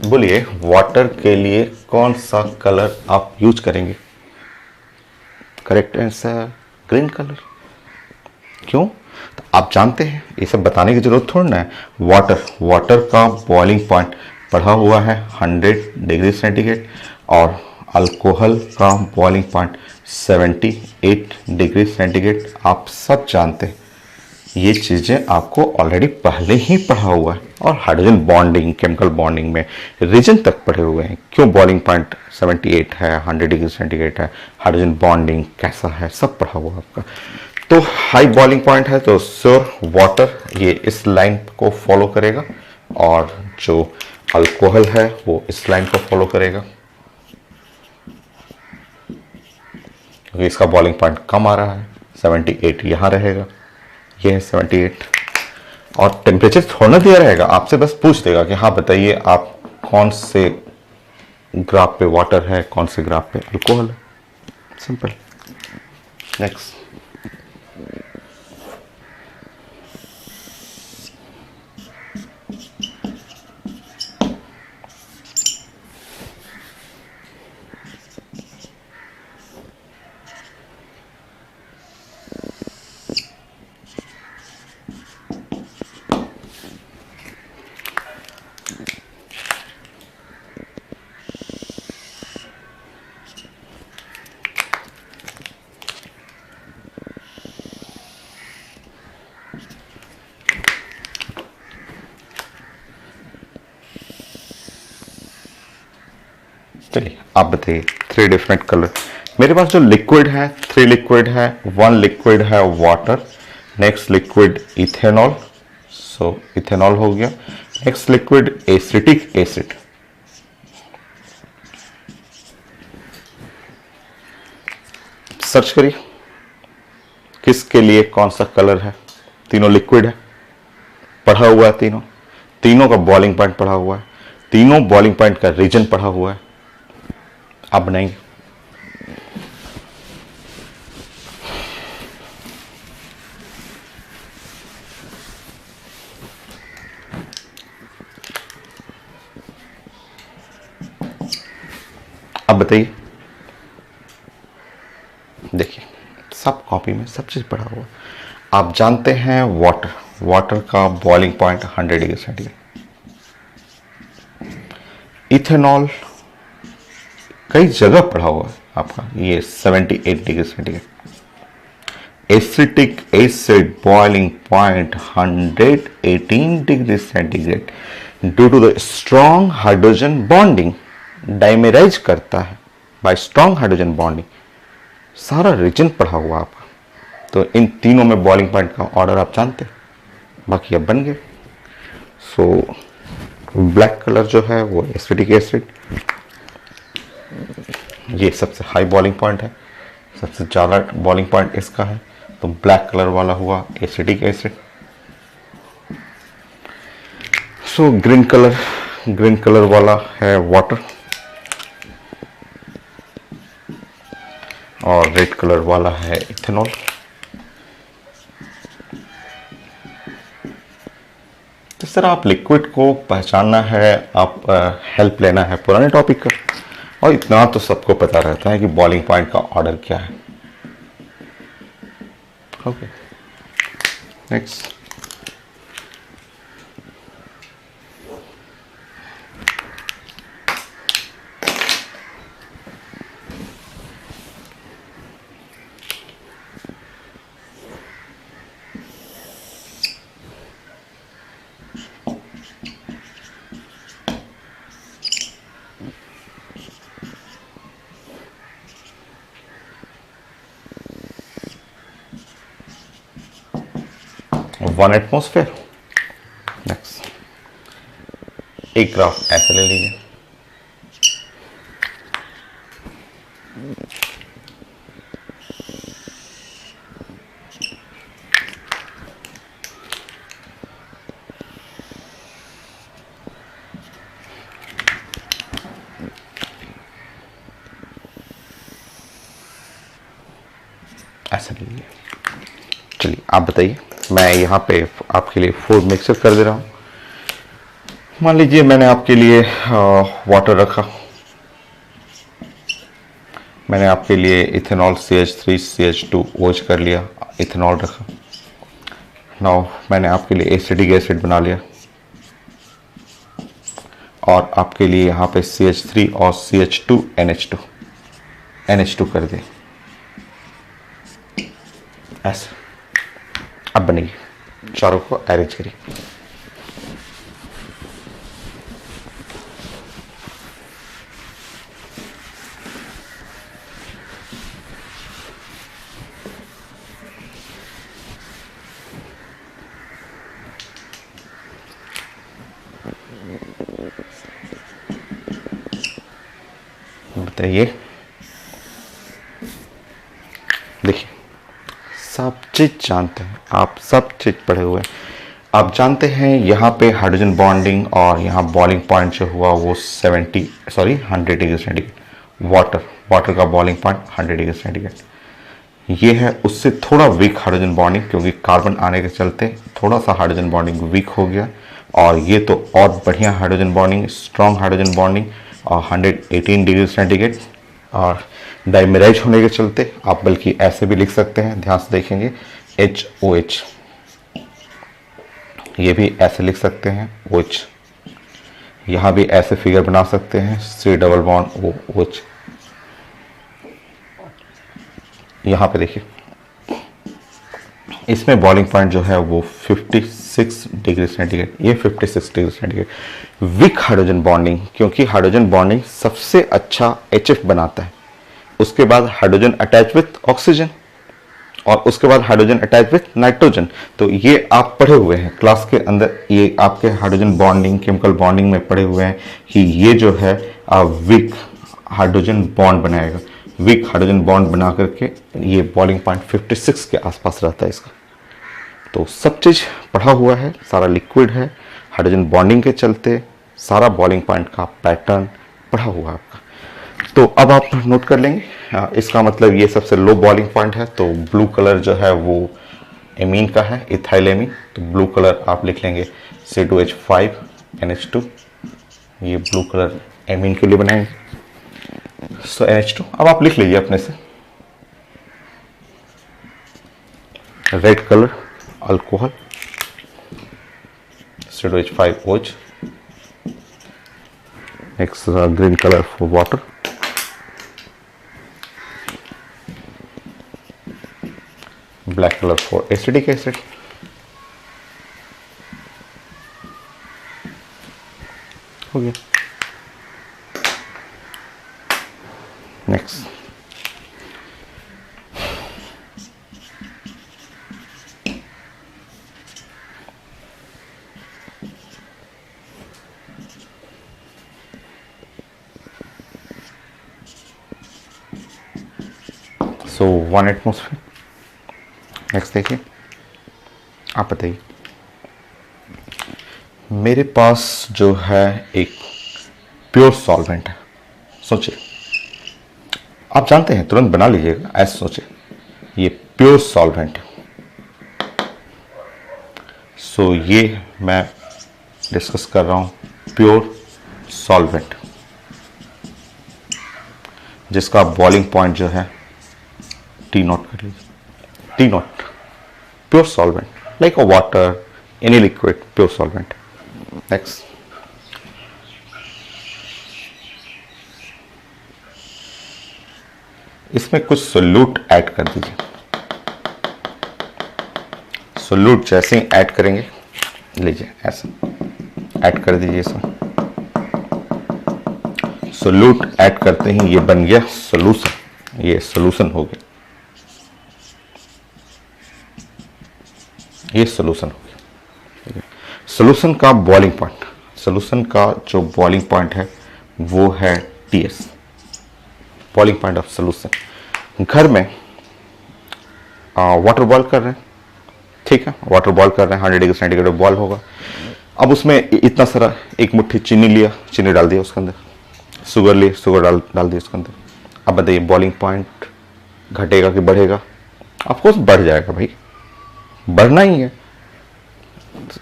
बोलिए वाटर के लिए कौन सा कलर आप यूज करेंगे? Correct answer green colour. क्यों? तो आप जानते हैं, ये सब बताने की जरूरत थोड़ी ना है। वाटर का बॉइलिंग पॉइंट पढ़ा हुआ है 100 डिग्री सेंटीग्रेड, और अल्कोहल का बॉइलिंग पॉइंट 78 डिग्री सेंटीग्रेड। आप सब जानते हैं, ये चीजें आपको ऑलरेडी पहले ही पढ़ा हुआ है, और हाइड्रोजन बॉन्डिंग, केमिकल बॉन्डिंग में रीजन तक पढ़े हुए हैं। क्यों बॉइलिंग पॉइंट 78 है, 100 डिग्री सेंटीग्रेड है, हाइड्रोजन बॉन्डिंग कैसा है, सब पढ़ा हुआ है आपका। तो हाई बॉइलिंग पॉइंट है तो श्योर वाटर ये इस लाइन को फॉलो करेगा, और जो अल्कोहल है वो इस लाइन को फॉलो करेगा, क्योंकि इसका बॉइलिंग पॉइंट कम आ रहा है। 78 यहां रहेगा, ये है 78, और टेम्परेचर थोड़ा दिया रहेगा, आपसे बस पूछ देगा कि हाँ बताइए आप कौन से ग्राफ पे वाटर है, कौन से ग्राफ पे अल्कोहल है। सिंपल। नेक्स्ट, चलिए आप बताइए 3 डिफरेंट कलर। मेरे पास जो लिक्विड है 3 लिक्विड है, 1 लिक्विड है वाटर, नेक्स्ट लिक्विड इथेनॉल, सो इथेनॉल हो गया। Next liquid acetic acid, search करिए किसके लिए कौन सा कलर है तीनों लिक्विड है, पढ़ा हुआ है, तीनों तीनों का बॉइलिंग पॉइंट पढ़ा हुआ है, तीनों बॉइलिंग पॉइंट का रीजन पढ़ा हुआ है। आप बनाएंगे। अब बताइए, देखिए सब कॉपी में सब चीज पढ़ा हुआ है। आप जानते हैं वाटर, वाटर का boiling point 100 degree centigrade. Ethanol कई जगह पढ़ा हुआ है आपका, ये 78 degree centigrade. Acetic acid boiling point 118 degree centigrade due to the strong hydrogen bonding, dimerise करता है बाय स्ट्रॉन्ग हाइड्रोजन बॉन्डिंग। सारा रीजन पढ़ा हुआ आपका। तो इन तीनों में बॉइलिंग पॉइंट का ऑर्डर आप जानते हैं, बाकी अब बन गए। सो ब्लैक कलर जो है वो एसिटिक एसिड, ये सबसे हाई बॉइलिंग पॉइंट है, सबसे ज़्यादा बॉइलिंग पॉइंट इसका है, तो ब्लैक कलर वाला हुआ acetic acid. So green colour वाला है वाटर, और रेड कलर वाला है इथेनॉल। इस तरह आप लिक्विड को पहचानना है, आप हेल्प लेना है पुराने टॉपिक का, और इतना तो सबको पता रहता है कि बॉइलिंग पॉइंट का ऑर्डर क्या है। Okay, next. One atmosphere. Next, एक ग्राफ ऐसे ले लीजिए, ऐसे ले लीजिए। चलिए आप बताइए, मैं यहाँ पे आपके लिए फूड मिक्सर कर दे रहा हूँ। मान लीजिए मैंने आपके लिए वाटर रखा, मैंने आपके लिए इथेनॉल CH3 CH2 OH कर लिया, इथेनॉल रखा। नाउ मैंने आपके लिए एसिटिक एसिड बना लिया, और आपके लिए यहाँ पे CH3 और CH2 NH2 कर दिया। ऐसे अब बनेगी, चारों को अरेंज करिए। बताइए, देखिए सब चीज जानते हैं आप, सब चीज पढ़े हुए हैं। आप जानते हैं यहाँ पे हाइड्रोजन बॉन्डिंग और यहाँ बॉइलिंग पॉइंट जो हुआ वो 100 डिग्री सेंटीग्रेड। वाटर का बॉइलिंग पॉइंट 100 डिग्री सेंटीग्रेड। ये है उससे थोड़ा वीक हाइड्रोजन बॉन्डिंग, क्योंकि कार्बन आने के चलते थोड़ा सा हाइड्रोजन बॉन्डिंग वीक हो गया। और ये तो और बढ़िया hydrogen bonding, strong hydrogen bonding, और 118 डिग्री सेंटीग्रेड। और डाइमेराइज होने के चलते आप बल्कि ऐसे भी लिख सकते हैं, ध्यान से देखेंगे, HOH, ये भी ऐसे लिख सकते हैं OH। यहाँ भी ऐसे फिगर बना सकते हैं, C डबल बॉन्ड OH। यहाँ पे देखिए, इसमें बॉइलिंग पॉइंट जो है वो 56 डिग्री सेंटीग्रेड, ये 56 degree centigrade. Weak hydrogen bonding, क्योंकि हाइड्रोजन बॉन्डिंग सबसे अच्छा HF बनाता है, उसके बाद हाइड्रोजन अटैच विथ ऑक्सीजन, और उसके बाद हाइड्रोजन अटैच विथ नाइट्रोजन। तो ये आप पढ़े हुए हैं क्लास के अंदर, ये आपके हाइड्रोजन बॉन्डिंग, केमिकल बॉन्डिंग में पढ़े हुए हैं कि ये जो है वीक हाइड्रोजन बॉन्ड बनाएगा। वीक हाइड्रोजन बॉन्ड बना करके ये बॉइलिंग पॉइंट 56 के आसपास रहता है इसका। तो सब चीज पढ़ा हुआ है, सारा लिक्विड है, हाइड्रोजन बॉन्डिंग के चलते सारा बॉइलिंग पॉइंट का पैटर्न पढ़ा हुआ है आपका। तो अब आप नोट कर लेंगे, इसका मतलब ये सबसे लो बॉइलिंग पॉइंट है, तो ब्लू कलर जो है वो एमीन का है, इथाइल एमीन, तो ब्लू कलर आप लिख लेंगे C2H5NH2, ये ब्लू कलर एमीन के लिए बनाएंगे। सो NH2 अब आप लिख लीजिए अपने से। Red colour alcohol C2H5OH, next green color for water, black color for acetic acid, हो गया। Next so 1 atmosphere. नेक्स्ट देखिए, आप बताइए, मेरे पास जो है एक प्योर सॉल्वेंट है। सोचिए, आप जानते हैं, तुरंत बना लीजिएगा, ऐसे सोचिए, ये प्योर सॉल्वेंट है। सो ये मैं डिस्कस कर रहा हूं प्योर सॉल्वेंट, जिसका बॉइलिंग पॉइंट जो है T0 कर लीजिए। T0 प्योर सॉल्वेंट लाइक अ water, any liquid, pure solvent. Next, इसमें कुछ सोल्यूट ऐड कर दीजिए। सोल्यूट जैसे ही ऐड करेंगे, लीजिए ऐसा ऐड कर दीजिए इसमें। सोल्यूट ऐड करते ही ये बन गया सोल्यूशन, ये सोल्यूशन हो गया, ये सोल्यूशन हो गया। सोल्यूशन का बॉइलिंग पॉइंट, सोल्यूशन का जो बॉइलिंग पॉइंट है वो है TS, boiling point of solution. घर में वाटर बॉयल कर रहे हैं, ठीक है, वाटर बॉयल कर रहे हैं, 100 डिग्री सेंटीग्रेड बॉयल होगा। अब उसमें इतना सारा, एक मुट्ठी चीनी लिया, चीनी डाल दिया उसके अंदर, शुगर ली, शुगर डाल दी उसके अंदर। अब बताइए बॉइलिंग पॉइंट घटेगा कि बढ़ेगा? ऑफकोर्स बढ़ जाएगा भाई, बढ़ना ही है,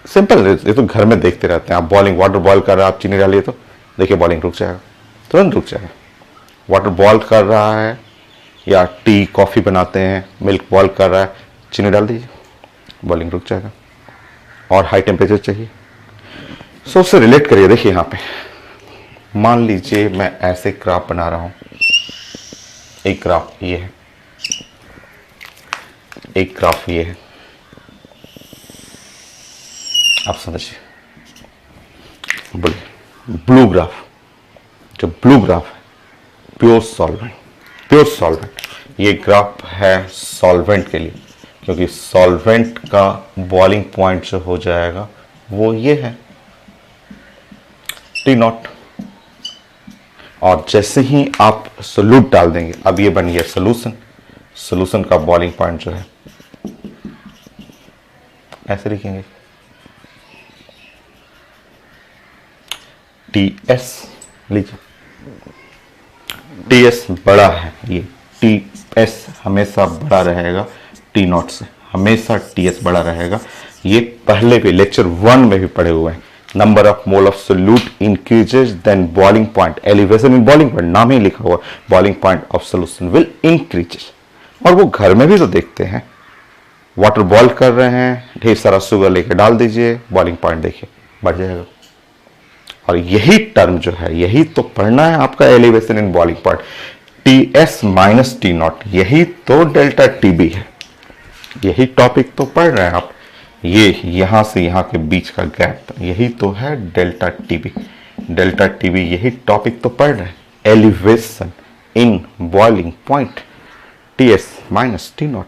सिंपल। ये तो घर में देखते रहते हैं, आप बॉइलिंग वाटर बॉयल कर रहे हैं, आप चीनी डालिए तो देखिए बॉइलिंग रुक जाएगा, तुरंत रुक जाएगा। वाटर बॉयल कर रहा है या टी कॉफी बनाते हैं, मिल्क बॉयल कर रहा है, चीनी डाल दीजिए, बॉइलिंग रुक जाएगा। और हाई टेम्परेचर चाहिए, सो उससे रिलेट करिए। देखिए यहाँ पे मान लीजिए मैं ऐसे ग्राफ बना रहा हूं, एक ग्राफ ये है, एक ग्राफ ये है, आप समझिए। बोलिए ब्लू ग्राफ, जो ब्लू ग्राफ है प्योर सॉल्वेंट, प्योर सॉल्वेंट, ये ग्राफ है सॉल्वेंट के लिए, क्योंकि सॉल्वेंट का बॉइलिंग पॉइंट जो हो जाएगा वो ये है T0। और जैसे ही आप सोल्यूट डाल देंगे, अब ये बन गया सोल्यूशन, सोल्यूशन का बॉइलिंग पॉइंट जो है ऐसे लिखेंगे TS, लीजिए TS बड़ा है, ये TS हमेशा बड़ा रहेगा T0 से, हमेशा TS बड़ा रहेगा। ये पहले भी लेक्चर 1 में भी पढ़े हुए हैं। Number of mole of solute increases then boiling point, elevation in boiling point, नाम ही लिखा हुआ, boiling point of solution will increases. और वो घर में भी तो देखते हैं, वाटर बॉईल कर रहे हैं, ढेर सारा शुगर लेके डाल दीजिए, बॉइलिंग पॉइंट देखिए बढ़ जाएगा। और यही टर्म जो है, यही तो पढ़ना है आपका, elevation in boiling point, TS minus T0, यही तो डेल्टा TB है, यही टॉपिक तो पढ़ रहे हैं आप। ये यहां से यहां के बीच का गैप, यही तो है डेल्टा TB, डेल्टा TB, यही टॉपिक तो पढ़ रहे हैं, elevation in boiling point TS minus T0।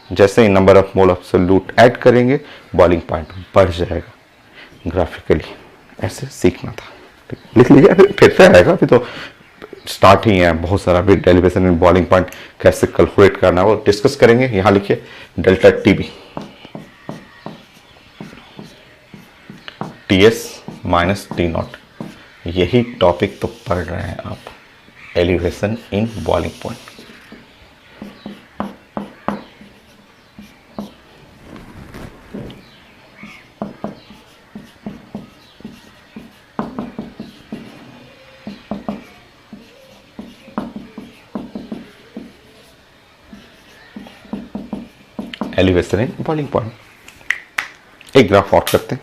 जैसे ही number of mole of solute add करेंगे, बॉइलिंग पॉइंट बढ़ जाएगा। ग्राफिकली ऐसे सीखना था, लिख लीजिए, फिर से आएगा, अभी तो स्टार्ट ही है, बहुत सारा भी एलिवेशन इन बॉइलिंग पॉइंट कैसे कैलकुलेट करना है वो डिस्कस करेंगे। यहाँ लिखिए delta TB, Ts minus T not, यही टॉपिक तो पढ़ रहे हैं आप, elevation in boiling point. Elevation in boiling point. एक ग्राफ और करते हैं,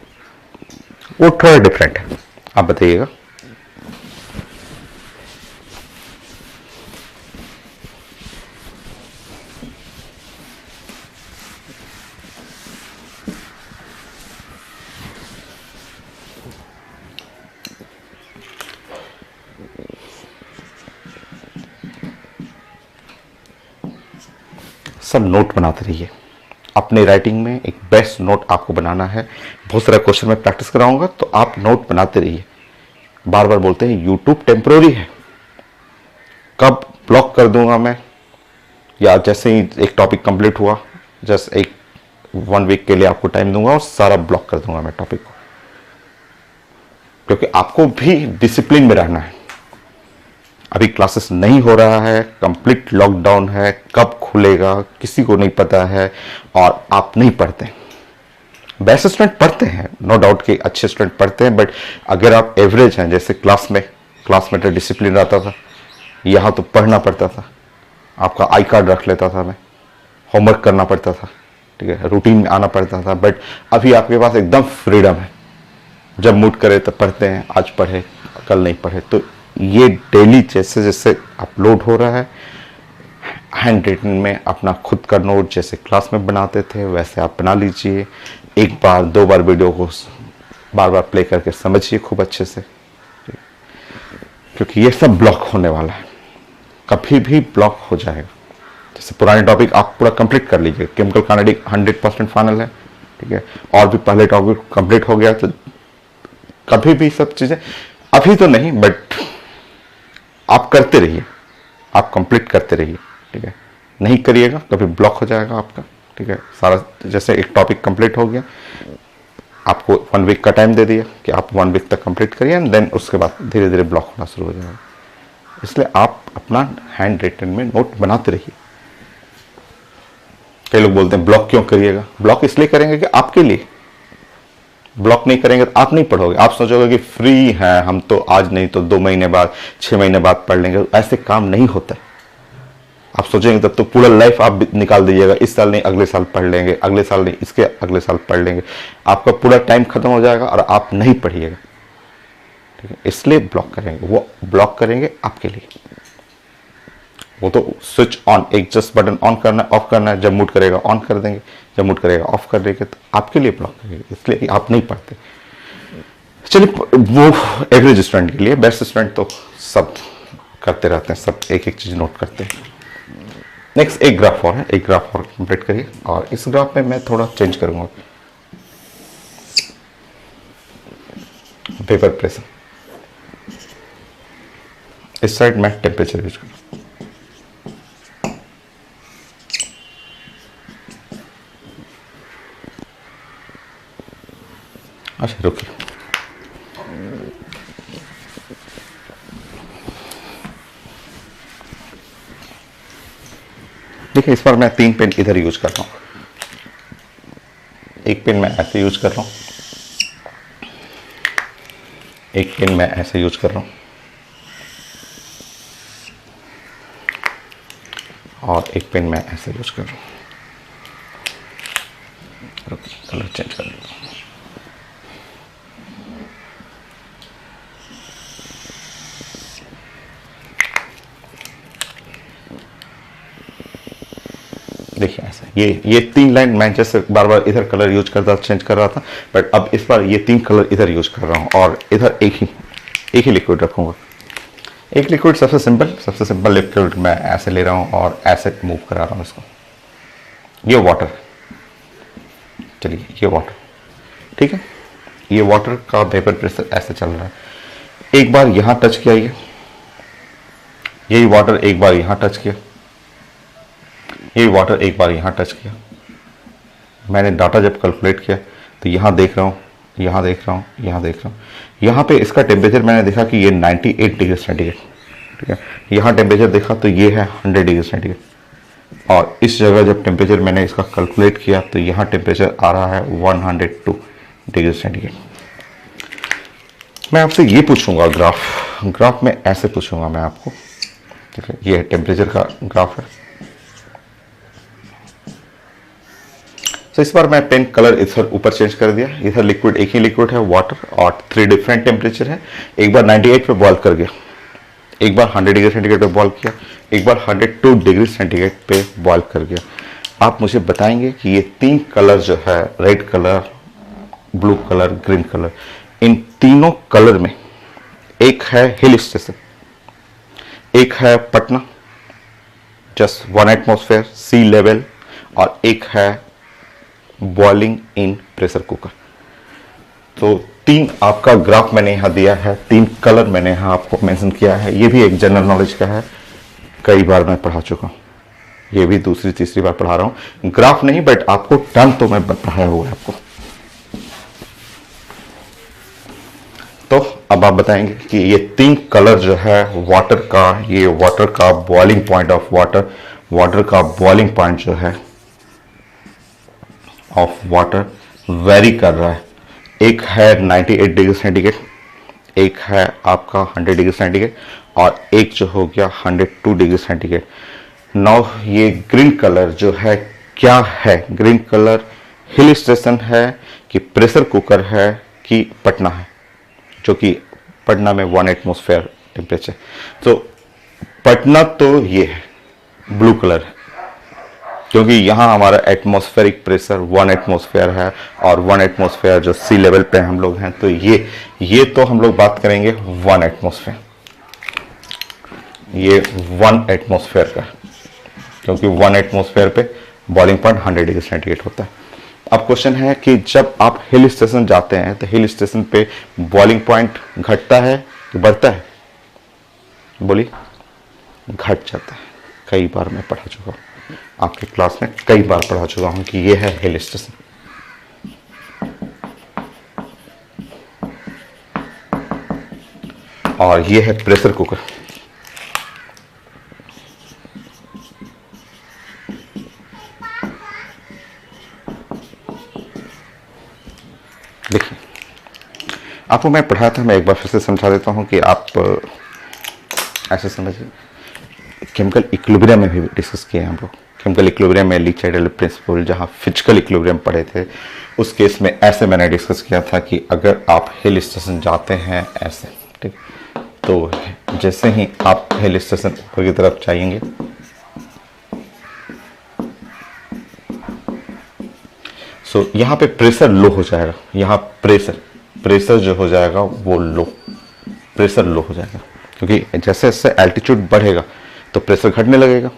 वो थोड़ा डिफरेंट है, आप बताइएगा। सब नोट बनाते रहिए अपने राइटिंग में, एक बेस्ट नोट आपको बनाना है। बहुत सारा क्वेश्चन में प्रैक्टिस कराऊंगा तो आप नोट बनाते रहिए। बार बार बोलते हैं यूट्यूब टेम्पररी है, कब ब्लॉक कर दूंगा मैं, या जैसे ही एक टॉपिक कंप्लीट हुआ जस्ट एक 1 वीक के लिए आपको टाइम दूंगा और सारा ब्लॉक कर दूंगा मैं टॉपिक को, क्योंकि आपको भी डिसिप्लिन में रहना है। अभी क्लासेस नहीं हो रहा है, कंप्लीट लॉकडाउन है, कब खुलेगा किसी को नहीं पता है, और आप नहीं पढ़ते। बेस्ट स्टूडेंट पढ़ते हैं, नो डाउट कि अच्छे स्टूडेंट पढ़ते हैं, बट अगर आप एवरेज हैं, जैसे क्लास में तो डिसिप्लिन रहता था, यहाँ तो पढ़ना पड़ता था, आपका आई कार्ड रख लेता था मैं, होमवर्क करना पड़ता था, ठीक है, रूटीन में आना पड़ता था। बट अभी आपके पास एकदम फ्रीडम है, जब मूड करे तब पढ़ते हैं, आज पढ़े कल नहीं पढ़े। तो ये डेली जैसे जैसे अपलोड हो रहा है, हैंड रिटन में अपना खुद का नोट जैसे क्लास में बनाते थे वैसे आप बना लीजिए। एक बार 2 बार वीडियो को बार बार प्ले करके समझिए खूब अच्छे से, क्योंकि ये सब ब्लॉक होने वाला है, कभी भी ब्लॉक हो जाएगा। जैसे पुराने टॉपिक आप पूरा कंप्लीट कर लीजिए, केमिकल काइनेटिक 100% फाइनल है, ठीक है, और भी पहले टॉपिक कंप्लीट हो गया, तो कभी भी सब चीजें, अभी तो नहीं बट आप करते रहिए, आप कंप्लीट करते रहिए, ठीक है। नहीं करिएगा कभी ब्लॉक हो जाएगा आपका, ठीक है। सारा जैसे एक टॉपिक कंप्लीट हो गया, आपको 1 वीक का टाइम दे दिया कि आप 1 वीक तक कंप्लीट करिए, एंड देन उसके बाद धीरे धीरे ब्लॉक होना शुरू हो जाएगा। इसलिए आप अपना हैंड रिटन में नोट बनाते रहिए। कई लोग बोलते हैं ब्लॉक क्यों करिएगा, ब्लॉक इसलिए करेंगे कि आपके लिए, ब्लॉक नहीं करेंगे तो आप नहीं पढ़ोगे, आप सोचोगे कि फ्री है हम तो आज नहीं तो 2 महीने बाद 6 महीने बाद पढ़ लेंगे। ऐसे काम नहीं होता है। आप सोचेंगे तब तो पूरा लाइफ आप निकाल दीजिएगा, इस साल नहीं अगले साल पढ़ लेंगे, अगले साल नहीं इसके अगले साल पढ़ लेंगे, आपका पूरा टाइम खत्म हो जाएगा और आप नहीं पढ़िएगा, ठीक है। इसलिए ब्लॉक करेंगे, वो ब्लॉक करेंगे आपके लिए। वो तो स्विच ऑन, एक जस्ट बटन ऑन करना ऑफ करना है, जब मूड करेगा ऑन कर देंगे, जब मूड करेगा ऑफ कर देंगे, तो आपके लिए ब्लॉक करेंगे, इसलिए कि आप नहीं पढ़ते। चलिए, वो एवरेज स्टूडेंट के लिए, बेस्ट स्टूडेंट तो सब करते रहते हैं, सब एक एक चीज नोट करते हैं। नेक्स्ट एक ग्राफ और है, एक ग्राफ और कंप्लीट करिए, और इस ग्राफ में मैं थोड़ा चेंज करूंगा। वेपर प्रेशर, इस साइड मैं टेम्परेचर यूज करूँ। अच्छा रुकिए, देखिए इस बार मैं 3 पेन इधर यूज कर रहा हूं, एक पेन मैं ऐसे यूज कर रहा हूं, एक पेन मैं ऐसे यूज कर रहा हूं, और एक पेन मैं ऐसे यूज कर रहा हूं। रुकिए, कलर चेंज कर लेता हूं। देखिए ऐसा, ये 3 लाइन मैं जैसे बार बार इधर कलर यूज करता चेंज कर रहा था, बट अब इस बार ये 3 कलर इधर यूज कर रहा हूँ, और इधर एक ही लिक्विड रखूंगा। एक लिक्विड सबसे सिंपल लिक्विड मैं ऐसे ले रहा हूँ और ऐसे मूव करा रहा हूँ इसको। ये वाटर, चलिए ये वाटर, ठीक है, ये वाटर का वेपर प्रेशर ऐसे चल रहा है। एक बार यहां टच किया, यही वाटर एक बार यहां टच किया, यही वाटर एक बार यहां टच किया। मैंने डाटा जब कैलकुलेट किया तो यहां देख रहा हूं यहाँ देख रहा हूँ, यहाँ देख रहा हूँ, यहाँ पे इसका टेम्परेचर मैंने देखा कि ये 98 डिग्री सेंटीग्रेड, ठीक है। यहाँ टेम्परेचर देखा तो ये है 100 डिग्री सेंटीग्रेड, और इस जगह जब टेम्परेचर मैंने इसका कैलकुलेट किया तो यहाँ टेम्परेचर आ रहा है 102 डिग्री सेंटीग्रेड। मैं आपसे ये पूछूंगा ग्राफ में ऐसे पूछूंगा मैं आपको, ठीक है। ये टेम्परेचर का ग्राफ है। तो इस बार मैं पेन कलर इधर ऊपर चेंज कर दिया। इधर लिक्विड, एक ही लिक्विड है वाटर, और 3 डिफरेंट टेम्परेचर है। एक बार 98 पे बॉयल कर गया, एक बार 100 डिग्री सेंटीग्रेड पे बॉयल किया, एक बार 102 डिग्री सेंटीग्रेड पे बॉयल कर गया। आप मुझे बताएंगे कि ये 3 कलर जो है, red colour, blue colour, green colour, इन तीनों कलर में एक है हिल स्टेशन, एक है Patna just 1 atmosphere sea level, और एक है बॉइलिंग इन प्रेशर कुकर। तो 3 आपका ग्राफ मैंने यहां दिया है, 3 कलर मैंने यहां आपको मेंशन किया है। ये भी एक जनरल नॉलेज का है, कई बार मैं पढ़ा चुका हूं, ये भी दूसरी तीसरी बार पढ़ा रहा हूं। ग्राफ नहीं, बट आपको टर्म तो मैं बताया हुआ है आपको। तो अब आप बताएंगे कि ये 3 कलर जो है वाटर का, ये वाटर का boiling point of water, water का बॉइलिंग पॉइंट जो है ऑफ वाटर वेरी कर रहा है। एक है 98 डिग्री सेंटीग्रेड, एक है आपका 100 डिग्री सेंटीग्रेड, और एक जो हो गया 102 डिग्री सेंटीग्रेड। नाउ ये ग्रीन कलर जो है क्या है? ग्रीन कलर हिल स्टेशन है कि प्रेशर कुकर है कि पटना है, जो कि पटना में 1 एटमॉस्फेयर टेम्परेचर। तो पटना तो ये है, ब्लू कलर है, क्योंकि यहाँ हमारा एटमॉस्फेरिक प्रेशर 1 एटमॉस्फेयर है, और 1 एटमॉस्फेयर जो सी लेवल पे हम लोग हैं, तो ये तो हम लोग बात करेंगे 1 एटमॉस्फेयर, ये 1 एटमॉस्फेयर का, क्योंकि 1 एटमॉस्फेयर पे बॉइलिंग पॉइंट 100 डिग्री सेंटीग्रेड होता है। अब क्वेश्चन है कि जब आप हिल स्टेशन जाते हैं तो हिल स्टेशन पे बॉइलिंग पॉइंट घटता है कि बढ़ता है? बोलिए, घट जाता है। कई बार मैं पढ़ा चुका हूँ, आपके क्लास में कई बार पढ़ा चुका हूं कि ये है हिल स्टेशन। और ये है प्रेशर कुकर। देखिए, आपको मैं पढ़ाया था, मैं एक बार फिर से समझा देता हूं कि आप ऐसे समझिए। केमिकल इक्विलिब्रियम में भी डिस्कस किए हैं हम लोग। केमिकल इक्विलिब्रियम में ली चाइडल प्रिंसिपल, जहां फिजिकल इक्विलिब्रियम पढ़े थे, उस केस में ऐसे मैंने डिस्कस किया था कि अगर आप हिल स्टेशन जाते हैं ऐसे, ठीक, तो जैसे ही आप हिल स्टेशन ऊपर की तरफ जाएंगे, सो यहाँ पे प्रेशर लो हो जाएगा। यहाँ प्रेशर जो हो जाएगा वो लो, प्रेशर लो हो जाएगा, क्योंकि जैसे जैसे एल्टीट्यूड बढ़ेगा तो प्रेशर घटने लगेगा।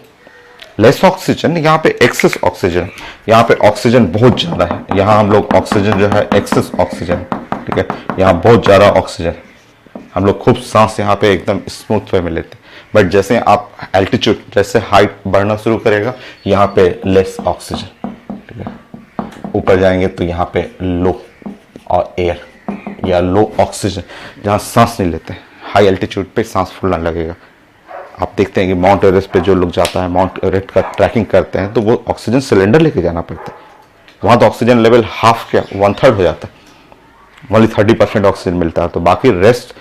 लेस ऑक्सीजन, यहाँ पे एक्सेस ऑक्सीजन, यहाँ पे ऑक्सीजन बहुत ज़्यादा है। यहाँ हम लोग ऑक्सीजन जो है एक्सेस ऑक्सीजन, ठीक है, यहाँ बहुत ज़्यादा ऑक्सीजन, हम लोग खूब सांस यहाँ पे एकदम स्मूथ वे में लेते हैं। बट जैसे आप एल्टीट्यूड, जैसे हाइट बढ़ना शुरू करेगा, यहाँ पे लेस ऑक्सीजन, ठीक है, ऊपर जाएंगे तो यहाँ पे लो और एयर या लो ऑक्सीजन, जहाँ सांस नहीं लेते, हाई एल्टीट्यूड पे सांस फूलने लगेगा। आप देखते हैं कि माउंट एवरेस्ट पे जो लोग जाता है, माउंट एवरेस्ट का ट्रैकिंग करते हैं, तो वो ऑक्सीजन सिलेंडर लेके जाना पड़ता है। वहाँ तो ऑक्सीजन लेवल हाफ क्या 1/3 हो जाता है, ओनली 30% ऑक्सीजन मिलता है, तो बाकी रेस्ट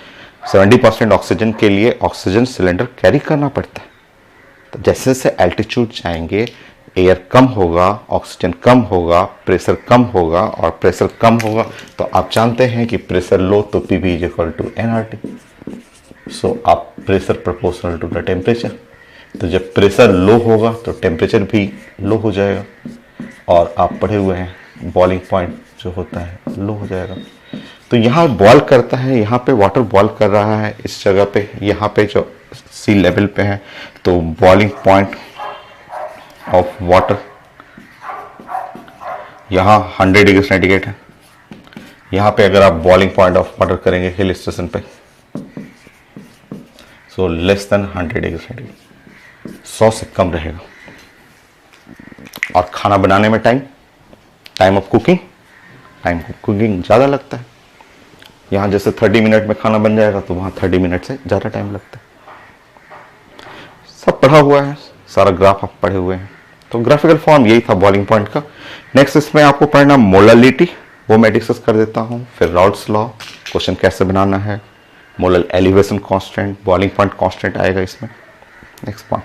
70% ऑक्सीजन के लिए ऑक्सीजन सिलेंडर कैरी करना पड़ता है। तो जैसे जैसे एल्टीट्यूड जाएंगे, एयर कम होगा, ऑक्सीजन कम होगा, प्रेशर कम होगा, और प्रेशर कम होगा तो आप जानते हैं कि प्रेशर लो तो PV = nRT। सो आप pressure proportional to the temperature. तो जब प्रेशर लो होगा तो टेम्परेचर भी लो हो जाएगा, और आप पढ़े हुए हैं बॉइलिंग पॉइंट जो होता है लो हो जाएगा। तो यहाँ बॉयल करता है, यहाँ पे वाटर बॉयल कर रहा है इस जगह पे, यहाँ पे जो सी लेवल पे है, तो बॉइलिंग पॉइंट ऑफ वाटर यहाँ 100 डिग्री सेंटीग्रेड है। यहाँ पे अगर आप बॉइलिंग पॉइंट ऑफ वाटर करेंगे हिल स्टेशन पे, so less than 100 degree centigrade, 100 से कम रहेगा। और खाना बनाने में time of cooking time cooking ज़्यादा लगता है। यहाँ जैसे 30 मिनट में खाना बन जाएगा तो वहाँ 30 मिनट से ज़्यादा टाइम लगता है। सब पढ़ा हुआ है, सारा ग्राफ आप पढ़े हुए हैं। तो ग्राफिकल फॉर्म यही था बॉइलिंग पॉइंट का। नेक्स्ट इसमें आपको पढ़ना मोललिटी, वो मैं डिस्कस कर देता हूँ। फिर राउल्ट्स लॉ, क्वेश्चन कैसे बनाना है, molal elevation constant, boiling point constant आएगा इसमें। Next point